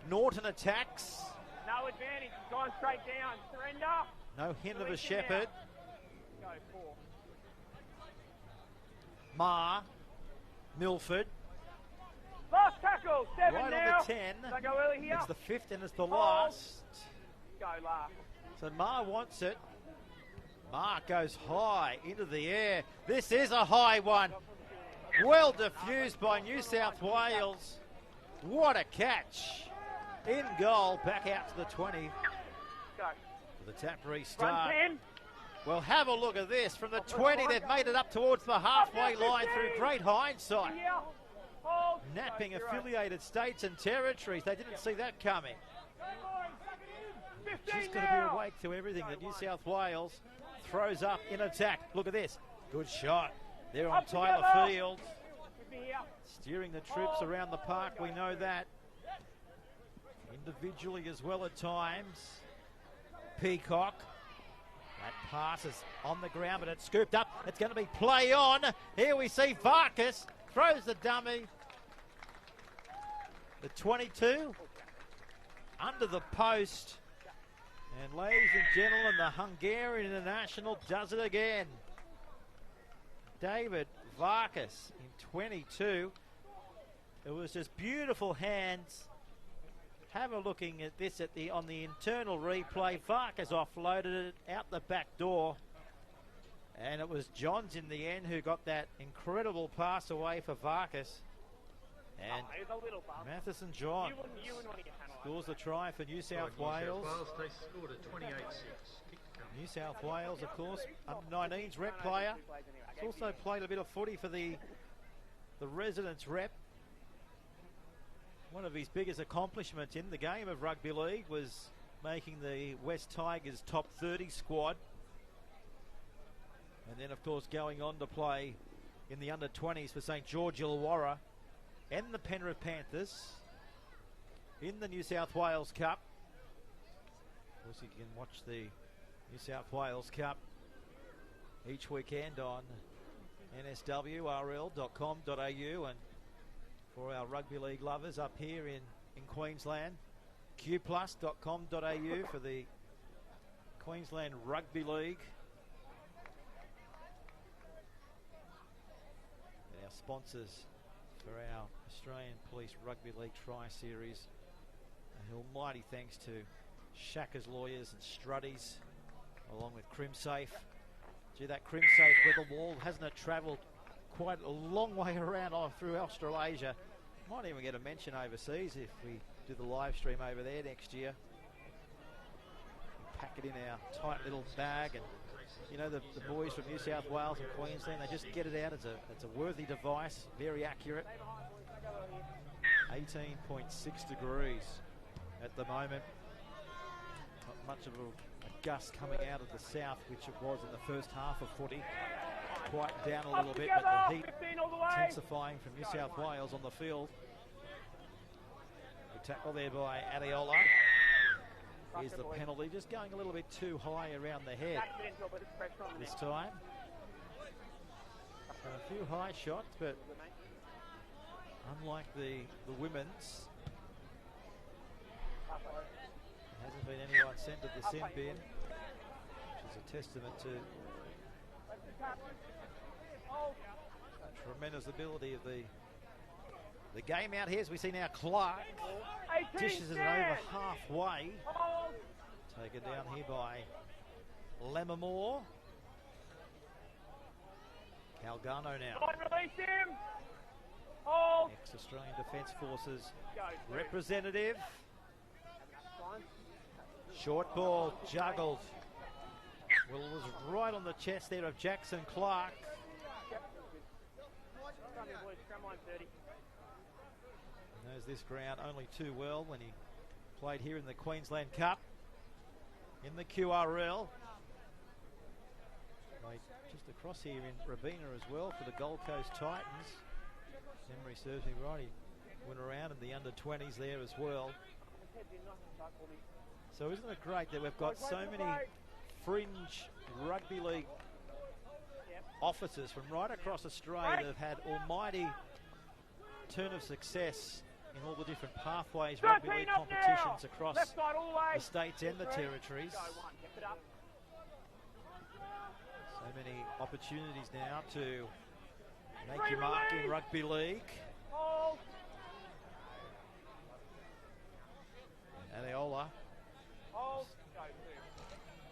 Norton attacks. No advantage. Gone straight down. Surrender. No hint of a shepherd. Go 4. Ma. Milford. Last tackle. 7 Right now. on the 10. So go early here. It's the 5th and it's the last. Go last. So Ma wants it. Ma goes high into the air. This is a high one. Well diffused by New South Wales. What a catch. In goal, back out to the 20. Go. For the tap restart. Run 10. Well, have a look at this. From the 20, they've made it up towards the halfway line through great hindsight. Here. Hold. Napping Go, 0. affiliated states and territories. They didn't see that coming. 15 She's going to be awake to everything that New South Wales throws up in attack. Look at this. Good shot. They're on Up Tyler together. Field. Steering the troops around the park. We know that. Individually as well at times. Peacock. That pass is on the ground, but it's scooped up. It's going to be play on. Here we see Varkas. Throws the dummy. The 22. Under the post. And ladies and gentlemen, the Hungarian international does it again. David Varkas in 22. It was just beautiful hands. Have a looking at this on the internal replay. Varkas offloaded it out the back door. And it was Johns in the end who got that incredible pass away for Varkas. And Matheson John scores the try for New South Wales. They scored a 28-6. New South Wales, of course, under 19s rep player. He's also played a bit of footy for the residents rep. One of his biggest accomplishments in the game of rugby league was making the West Tigers top 30 squad. And then, of course, going on to play in the under-20s for St George Illawarra and the Penrith Panthers in the New South Wales Cup. Of course, you can watch the New South Wales Cup each weekend on nswrl.com.au, and for our rugby league lovers up here in Queensland, qplus.com.au for the Queensland Rugby League. And our sponsors for our Australian Police Rugby League Tri-Series. And almighty thanks to Shacker's Lawyers and Struddies, along with Crimsafe. Gee, that Crimsafe weather wall, hasn't it travelled quite a long way around through Australasia? Might even get a mention overseas if we do the live stream over there next year. We pack it in our tight little bag, and you know, the boys from New South Wales and Queensland, they just get it out. It's a worthy device, very accurate. 18.6 degrees at the moment. Not much of a gust coming out of the south, which it was in the first half of footy. Quite down a little bit, but the heat intensifying from New South Wales on the field. The tackle there by Adeola. Here's the penalty, just going a little bit too high around the head this time. So a few high shots, but unlike the women's, there hasn't been anyone sent to the sin bin, which is a testament to tremendous ability of the game out here. As we see now, Clark dishes it over halfway. Taken down here by Lemmermore. Calgano now. Release him. Ex-Australian Defence Forces representative. Short ball, juggled. Well, it was right on the chest there of Jackson Clark. Knows this ground only too well when he played here in the Queensland Cup, in the QRL. Played just across here in Rabina as well for the Gold Coast Titans. Memory serves me right, he went around in the under-20s there as well. So isn't it great that we've got so many fringe rugby league officers from right across Australia that have had almighty turn of success in all the different pathways rugby league competitions across the states and the territories. So many opportunities now to make your mark in rugby league. And Adeola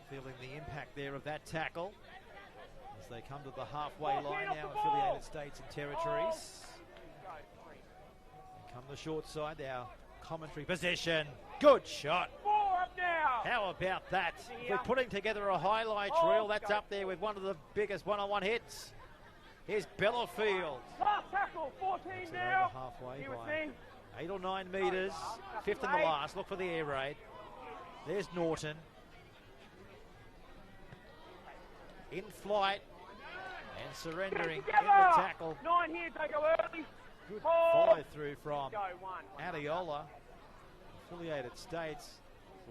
feeling the impact there of that tackle as they come to the halfway line now, affiliated states and territories. And come the short side, our commentary possession. Good shot. How about that? If we're putting together a highlights reel, that's up there with one of the biggest one-on-one hits. Here's Bellafield. Last tackle, 14 now. Halfway by 8 or 9 metres. Fifth and the last. Look for the air raid. There's Norton. In flight and surrendering in the tackle. 9 here, they go early. Good follow through from Adeola. Affiliated States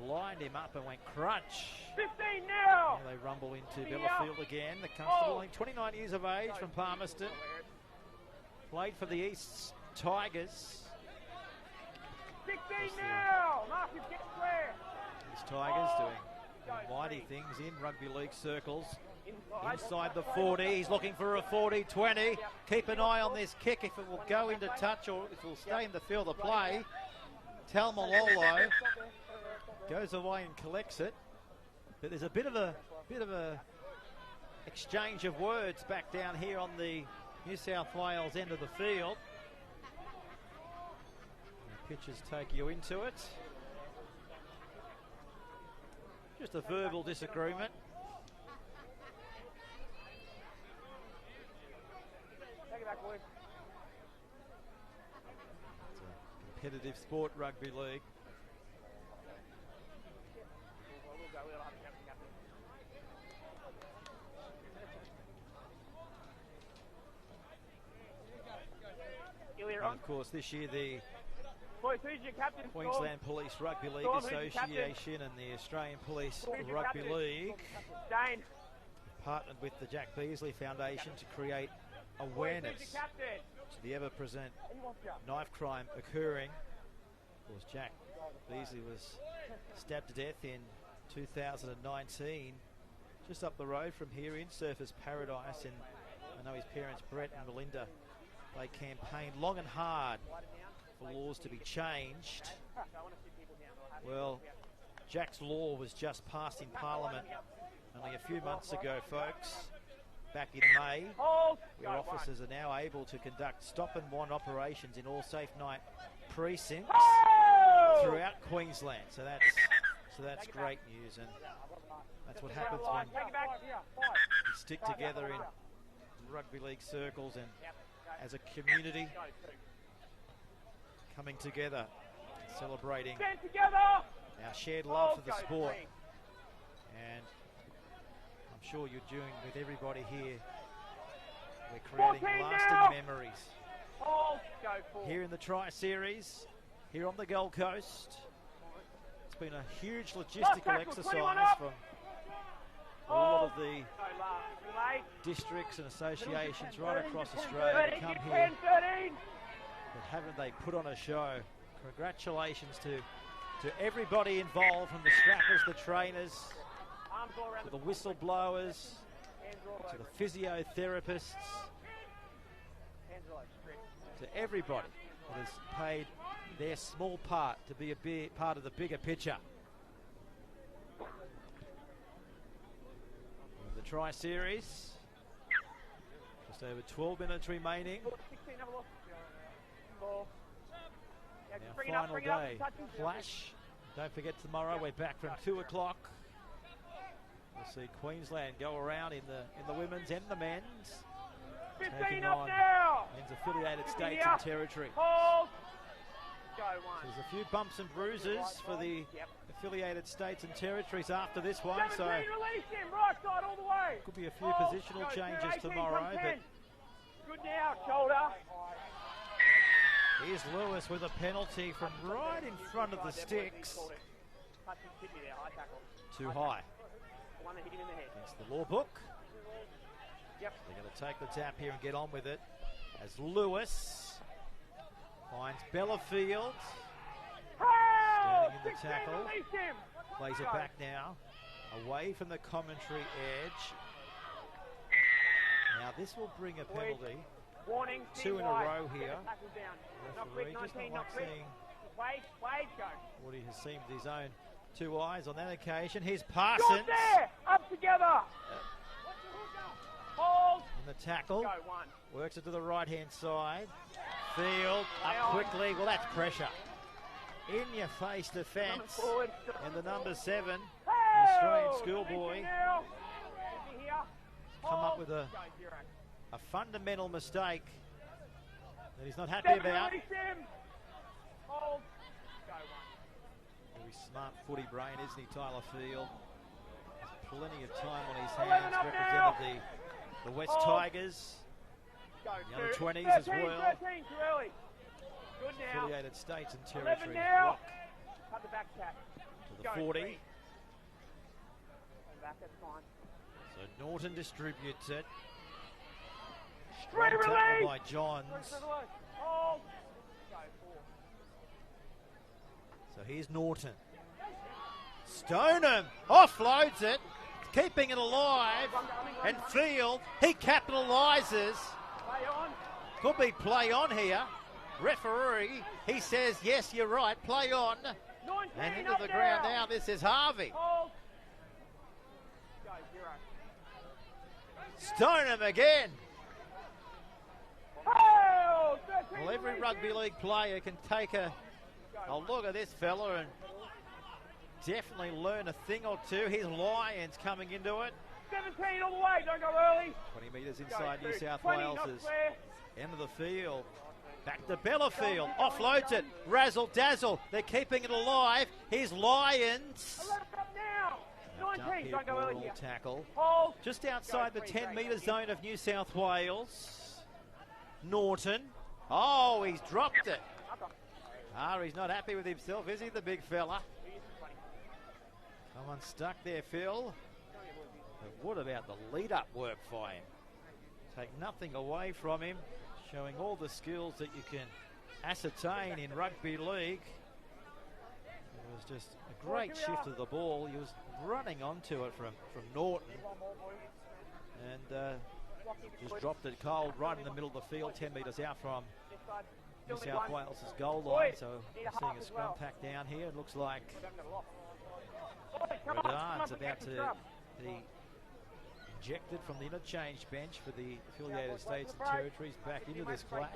lined him up and went crunch. 15 now. They rumble into Bellafield again. The constable, 29 years of age, from Palmerston. Played for the East Tigers. 16 now. Marcus, get square. These Tigers doing mighty things in rugby league circles. Inside the 40, he's looking for a 40-20. Keep an eye on this kick if it will go into touch or if it will stay in the field of play. Talmalolo goes away and collects it. But there's a bit of a exchange of words back down here on the New South Wales end of the field. The pitches take you into it. Just a verbal disagreement. It's a competitive sport, rugby league. And of course, this year the Queensland Police Rugby League Association and the Australian Police Rugby League partnered with the Jack Beasley Foundation to create awareness to the ever-present knife crime occurring. Of course, Jack Beasley was stabbed to death in 2019, just up the road from here in Surfers Paradise, and I know his parents, Brett and Melinda, they campaigned long and hard for laws to be changed. Well, Jack's law was just passed in Parliament only a few months ago, folks, back in May, where officers are now able to conduct stop-and-want operations in all Safe Night precincts throughout Queensland. So that's great news, and that's what happens when you stick together in rugby league circles and as a community coming together and celebrating our shared love for the sport. And I'm sure you're doing with everybody here. We're creating lasting memories here in the Tri-Series, here on the Gold Coast. It's been a huge logistical exercise from all of the districts and associations right across Australia to come here. But haven't they put on a show? Congratulations to everybody involved, from the strappers, the trainers, to the whistleblowers, to the physiotherapists, to everybody that has paid their small part to be a big part of the bigger picture. The Tri-Series, just over 12 minutes remaining. Our final day. Flash Don't forget tomorrow we're back from 2 o'clock. We'll see Queensland go around in the women's and the men's, 15 taking up on now. men's affiliated 15 states here. and territory. Hold. Go one. There's a few bumps and bruises for the affiliated states and territories after this one, 17, so release him, right side all the way. could be a few Hold. positional Go, changes 18, tomorrow. come But 10. Good now, shoulder. here's Lewis with a penalty from right in front of the sticks. Too high. One that hit him in the head. It's the law book. Yep. They're going to take the tap here and get on with it. As Lewis finds Bellafield. Hold. Standing in the 16, tackle. release him. Plays it back now. Away from the commentary edge. Now this will bring a penalty. Warning. 2 in a wide. row Get here. the tackle down. Not Referee quick, just 19, not not like quick. seeing Wade, go. what he has seen with his own 2 eyes on that occasion. Here's Parsons Shot there. Up together. Hold. in the tackle. Go one. Works it to the right-hand side. Field up quickly. Well, that's pressure. In your face Coming defence. forward. And the number 7, the Hold. Australian schoolboy, Release him now. Here. come up Hold. with Go, zero. a fundamental mistake that he's not happy Step about. release him. Hold. Go one. Very smart footy brain, isn't he, Tyler Field? Has plenty of time on his 11 hands. up Represented the West Hold. Tigers, Go, the under two. 20s as 13, well. 13, too early. Good now. Affiliated states and 11 territories. now. Rock Cut the back tap. to the Go, 40. three. Back, that's fine. So Norton distributes it. Straight Tackle release. by Johns. Hold. Go, four. So here's Norton. Stoneham offloads it, keeping it alive. And Field, he capitalises. Play on. Could be play on here. Referee, he says, yes, you're right, play on. 19 And into up the ground now, this is Harvey. Hold. Go, zero. Stoneham again. Hold. 13, Well, every release rugby him. league player can take a look at this fella and definitely learn a thing or two. Here's Lions coming into it. 17 all the way, don't go early. 20 metres Go, inside New two. South 20, Wales not is square. end of the field. Back to Bellafield. Offloads it. Razzle dazzle. They're keeping it alive. Here's Lions. 11 up now. Up 19, here don't go for a early little here. tackle. Hold. Just outside the Go, 10 great. metre zone of New South Wales. Norton. Oh, he's dropped it. He's not happy with himself, is he, the big fella? Come unstuck there, Phil. But what about the lead-up work for him? Take nothing away from him, showing all the skills that you can ascertain in rugby league. It was just a great shift of the ball. He was running onto it from Norton. And just dropped it cold right in the middle of the field, 10 metres out from New South Wales' goal line. So we're seeing a scrum pack down here. It looks like Redar's about to be ejected from the interchange bench for the affiliated states and territories back into this clash.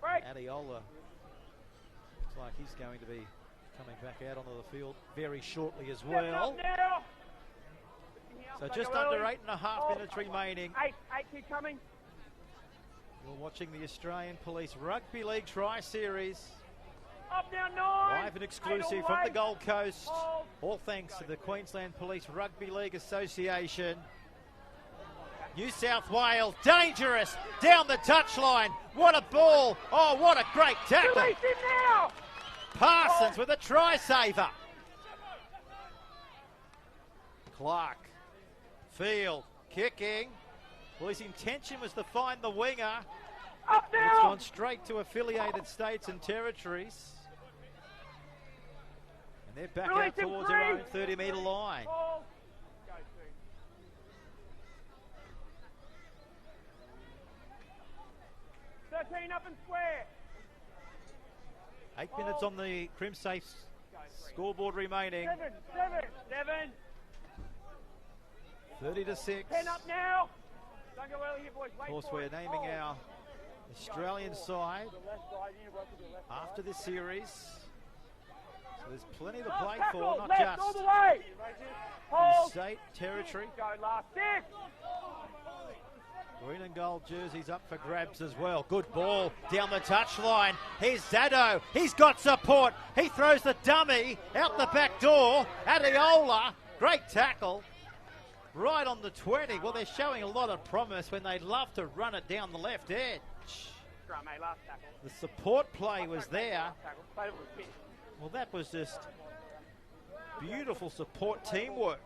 Adiola looks like he's going to be coming back out onto the field very shortly as well. So just under 8.5 minutes remaining. Eight, keep coming. You're watching the Australian Police Rugby League Tri-Series. Up now, 9. Live and exclusive from the Gold Coast. All thanks to the Queensland Police Rugby League Association. New South Wales, dangerous, down the touchline. What a ball. Oh, what a great tackle. Release him now. Parsons with a try-saver. Clark. Field, kicking. Well, his intention was to find the winger. Up It's now. gone straight to affiliated states and territories. And they're back Release out him, towards their own three. 30-metre line. Hold. Go, 2. 13 up and square. 8 minutes on the Crimsafe scoreboard remaining. 7. 30-6. 10 up now. Don't go early here, boys. Of course, we're naming our Australian side after this series. So There's plenty to play for, Tackle, not left, all just the way. Hold. state territory. Go last. Six. Green and gold jerseys up for grabs as well. Good ball down the touchline. Here's Zado. He's got support. He throws the dummy out the back door. Adiola. Great tackle. Right on the 20. Well, they're showing a lot of promise when they'd love to run it down the left edge. The support play was there. Well, that was just beautiful support teamwork.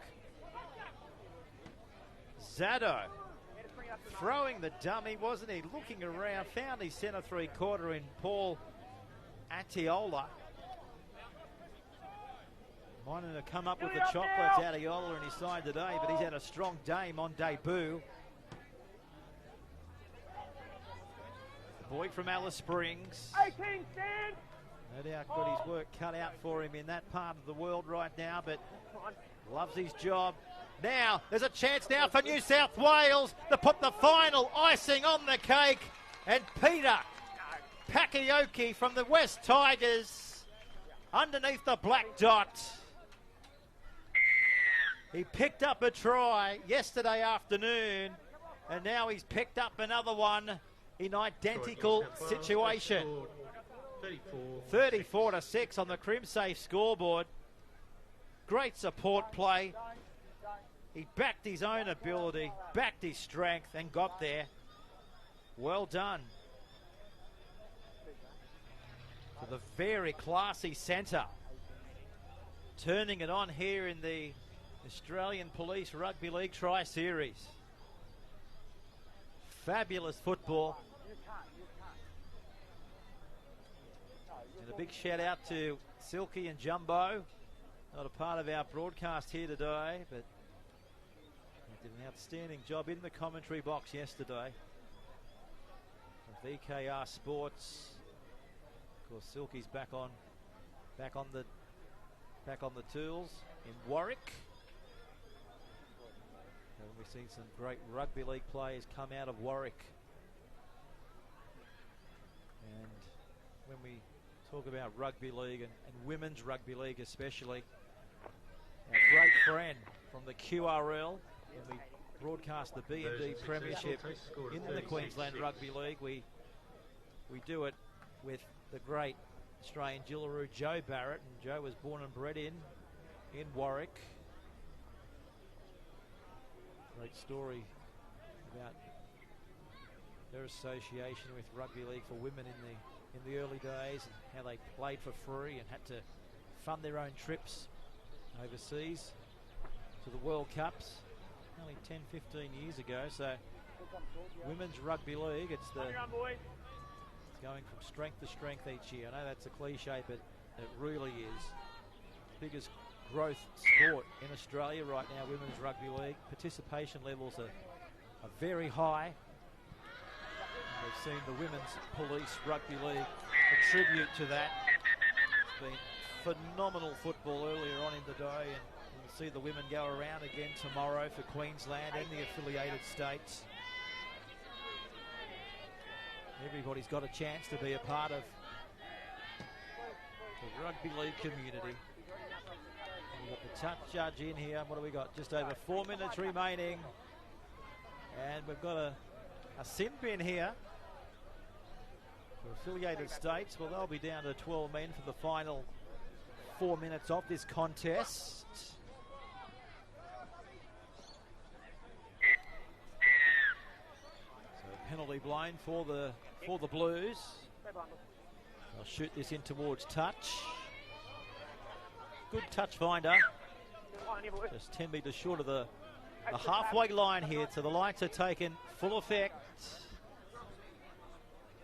Zado throwing the dummy, wasn't he? Looking around, found his centre three-quarter in Paul Atiola. Wanting to come up with the chocolates, Atiola in his side today, but he's had a strong game on debut. The boy from Alice Springs. 18, stand. No doubt got his work cut out for him in that part of the world right now, but loves his job. Now, there's a chance now for New South Wales to put the final icing on the cake. And Peter Pakioki from the West Tigers underneath the black dot. He picked up a try yesterday afternoon, and now he's picked up another one in identical situation. 34-6 on the Crimsafe scoreboard. Great support play. He backed his own ability, backed his strength, and got there. Well done to the very classy centre. Turning it on here in the Australian Police Rugby League Tri-Series. Fabulous football. And a big shout out to Silky and Jumbo. Not a part of our broadcast here today, but they did an outstanding job in the commentary box yesterday. From VKR Sports. Of course, Silky's back on the tools in Warwick. And we've seen some great rugby league players come out of Warwick. And when we talk about rugby league and women's rugby league especially, our great friend from the QRL, when we broadcast the BMD Premiership in the Queensland Rugby League, we do it with the great Australian Jillaroo Joe Barrett, and Joe was born and bred in Warwick. Great story about their association with rugby league for women in the early days, and how they played for free and had to fund their own trips overseas to the World Cups only 10, 15 years ago. So women's rugby league, it's going from strength to strength each year. I know that's a cliche, but it really is. Biggest growth sport in Australia right now, women's rugby league. Participation levels are very high. And we've seen the Women's Police Rugby League attribute to that. It's been phenomenal football earlier on in the day, and we'll see the women go around again tomorrow for Queensland and the affiliated states. Everybody's got a chance to be a part of the rugby league community. We've got the touch judge in here. What do we got? Just over 4 minutes remaining. And we've got a sin bin here for affiliated states. Well, they'll be down to 12 men for the final 4 minutes of this contest. So penalty blown for the Blues. They'll shoot this in towards touch. Good touch finder. Just 10 metres short of the halfway line here, so the lights are taken full effect.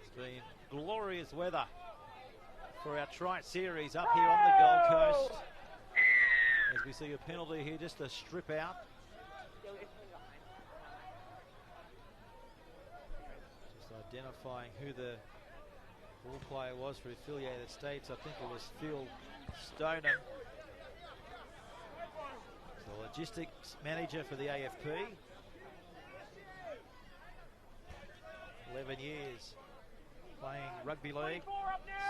It's been glorious weather for our Tri-Series up here on the Gold Coast. As we see a penalty here, just a strip out. Just identifying who the ball player was for affiliated states. I think it was Phil Stoneham, the logistics manager for the AFP. 11 years playing rugby league.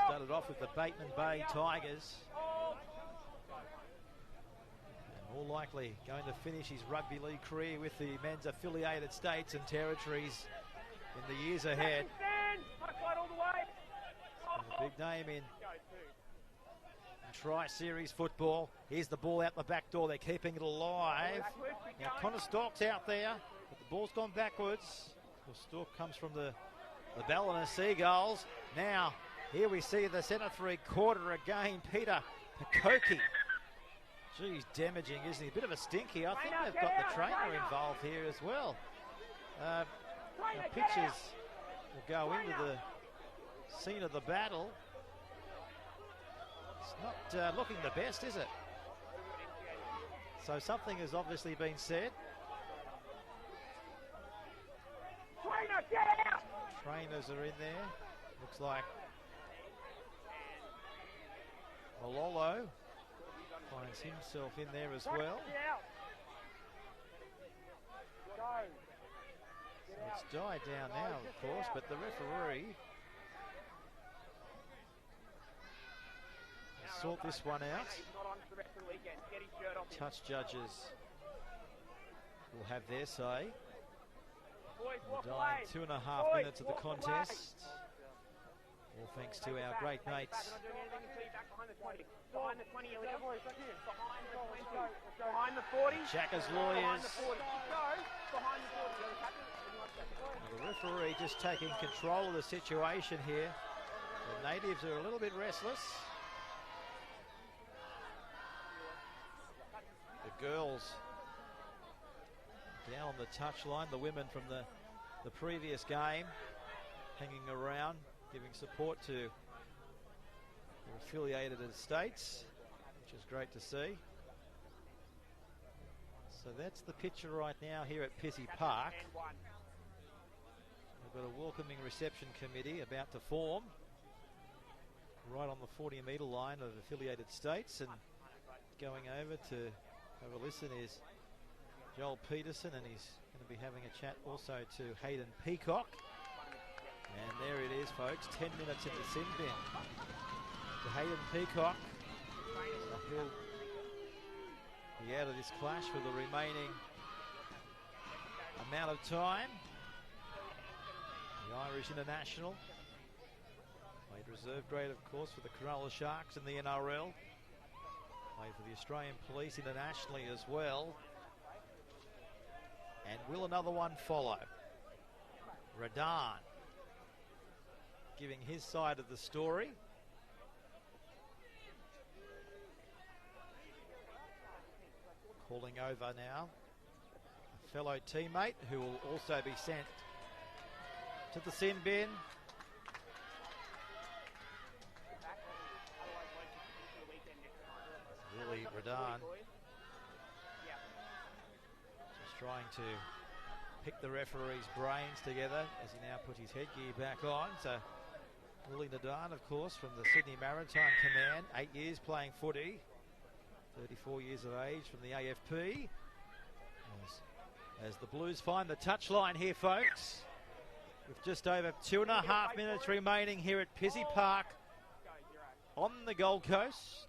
Started off with the Bateman Bay Tigers. likely going to finish his rugby league career with the men's affiliated states and territories in the years ahead. A big name in Tri-Series football. Here's the ball out the back door. They're keeping it alive. Now Connor Stork's out there, but the ball's gone backwards. Well, Stork comes from the Ballina Seagulls. Now, here we see the centre three-quarter again, Peter Pekoki. Geez, damaging, isn't he? A bit of a stinky. I think they've got the trainer involved here as well. Now pitches will go into the scene of the battle. It's not looking the best, is it? So something has obviously been said. Trainers are in there. Looks like Malolo finds himself in there as well. So it's died down now, of course, but the referee has sort this one out. Touch judges will have their say. We're dying 2.5 minutes of the contest. All thanks to our great mates. Shaka's lawyers. The referee just taking control of the situation here. The natives are a little bit restless. The girls down on the touchline, the women from the previous game hanging around, giving support to their affiliated estates, which is great to see. So that's the picture right now here at Pissy Park. We've got a welcoming reception committee about to form right on the 40-metre line of affiliated states, and going over to have a listen is Joel Peterson, and he's going to be having a chat also to Hayden Peacock. And there it is, folks, 10 minutes into sin bin. To Hayden Peacock. He'll be out of this clash for the remaining amount of time. The Irish international. Played reserve grade, of course, for the Cronulla Sharks in the NRL. Played for the Australian Police internationally as well. And will another one follow? Radan giving his side of the story. Calling over now a fellow teammate who will also be sent to the sin bin. Really, Radan just trying to pick the referee's brains together as he now puts his headgear back on. So Willie Nadan, of course, from the Sydney Maritime Command, 8 years playing footy, 34 years of age from the AFP. As the Blues find the touchline here, folks, with just over 2.5 minutes remaining here at Pissy Park on the Gold Coast.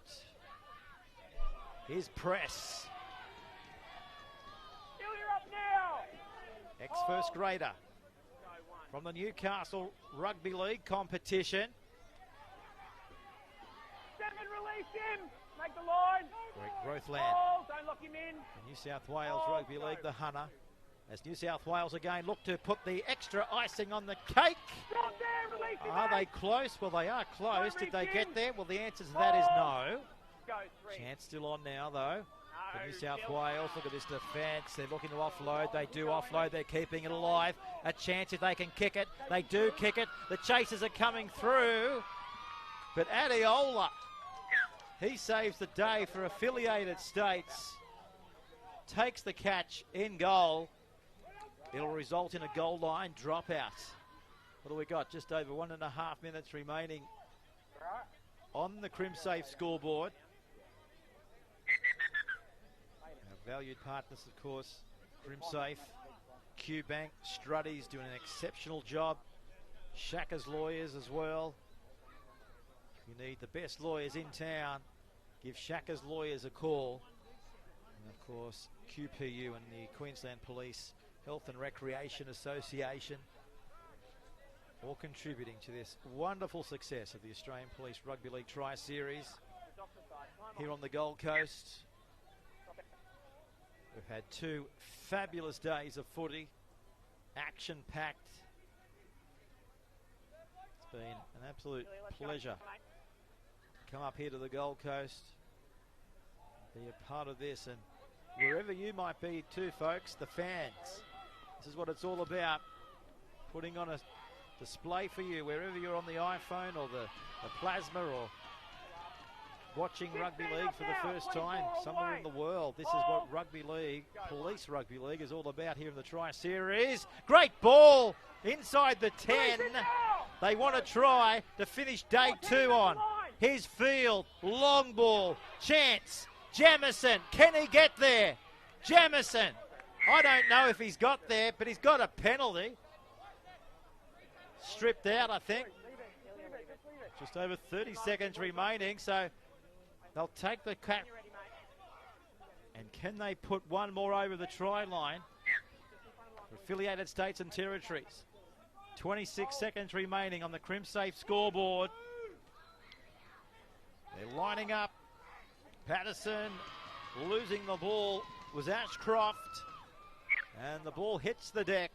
Here's Press. Ex-first grader from the Newcastle Rugby League competition. 7, release him. Make the line. Great Growthland. Oh, don't lock him in. The New South Wales Rugby League, the Hunter. As New South Wales again look to put the extra icing on the cake. Stop there, release him. Are they close? Well, they are close. Did they get there? Well, the answer to that is no. Go 3. Chance still on now, though. For New South Wales, look at this defence. They're looking to offload. They do offload. They're keeping it alive. A chance if they can kick it. They do kick it. The chasers are coming through. But Adiola, he saves the day for affiliated states. Takes the catch in goal. It'll result in a goal line dropout. What do we got? Just over 1.5 minutes remaining on the CrimSafe scoreboard. Our valued partners, of course, CrimSafe, QBank, Struddy's doing an exceptional job. Shaka's lawyers as well. If you need the best lawyers in town, give Shaka's lawyers a call. And of course, QPU and the Queensland Police Health and Recreation Association all contributing to this wonderful success of the Australian Police Rugby League Tri-Series here on the Gold Coast. We've had two fabulous days of footy, action-packed. It's been an absolute pleasure to come up here to the Gold Coast, be a part of this, and wherever you might be too, folks, the fans. This is what it's all about, putting on a display for you wherever you're on the iPhone or the plasma or watching Rugby League for the first time somewhere in the world. This is what Rugby League, Police Rugby League, is all about here in the Tri-Series. Great ball inside the 10. They want to try to finish day 2 on. Here's Field, long ball, chance, Jamison, can he get there? Jamison, I don't know if he's got there, but he's got a penalty. Stripped out, I think. Just over 30 seconds remaining, so they'll take the cap. And can they put one more over the try line for affiliated states and territories? 26 seconds remaining on the CrimSafe scoreboard. They're lining up. Patterson losing the ball was Ashcroft. And the ball hits the deck.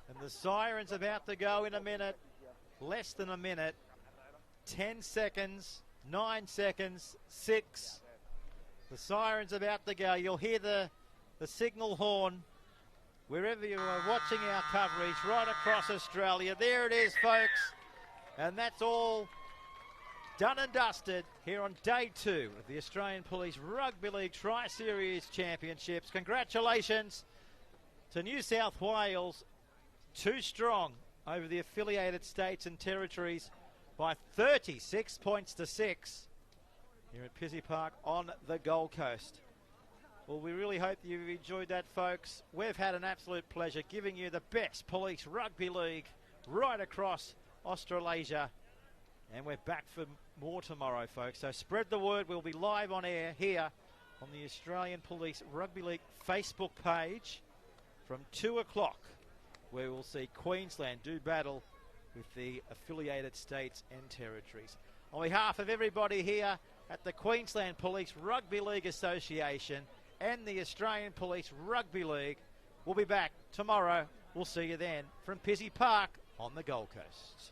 And the siren's about to go in a minute. Less than a minute. 10 seconds. 9 seconds. 6. The siren's about to go. You'll hear the signal horn wherever you are watching our coverage right across Australia. There it is, folks. And that's all done and dusted here on day 2 of the Australian Police Rugby League Tri-Series Championships. Congratulations to New South Wales. 2 strong over the affiliated states and territories by 36 points to 6 here at Pizzey Park on the Gold Coast. Well, we really hope you've enjoyed that, folks. We've had an absolute pleasure giving you the best police rugby league right across Australasia. And we're back for more tomorrow, folks. So spread the word. We'll be live on air here on the Australian Police Rugby League Facebook page from 2 o'clock, where we'll see Queensland do battle with the affiliated states and territories. On behalf of everybody here at the Queensland Police Rugby League Association and the Australian Police Rugby League, we'll be back tomorrow. We'll see you then from Pizzey Park on the Gold Coast.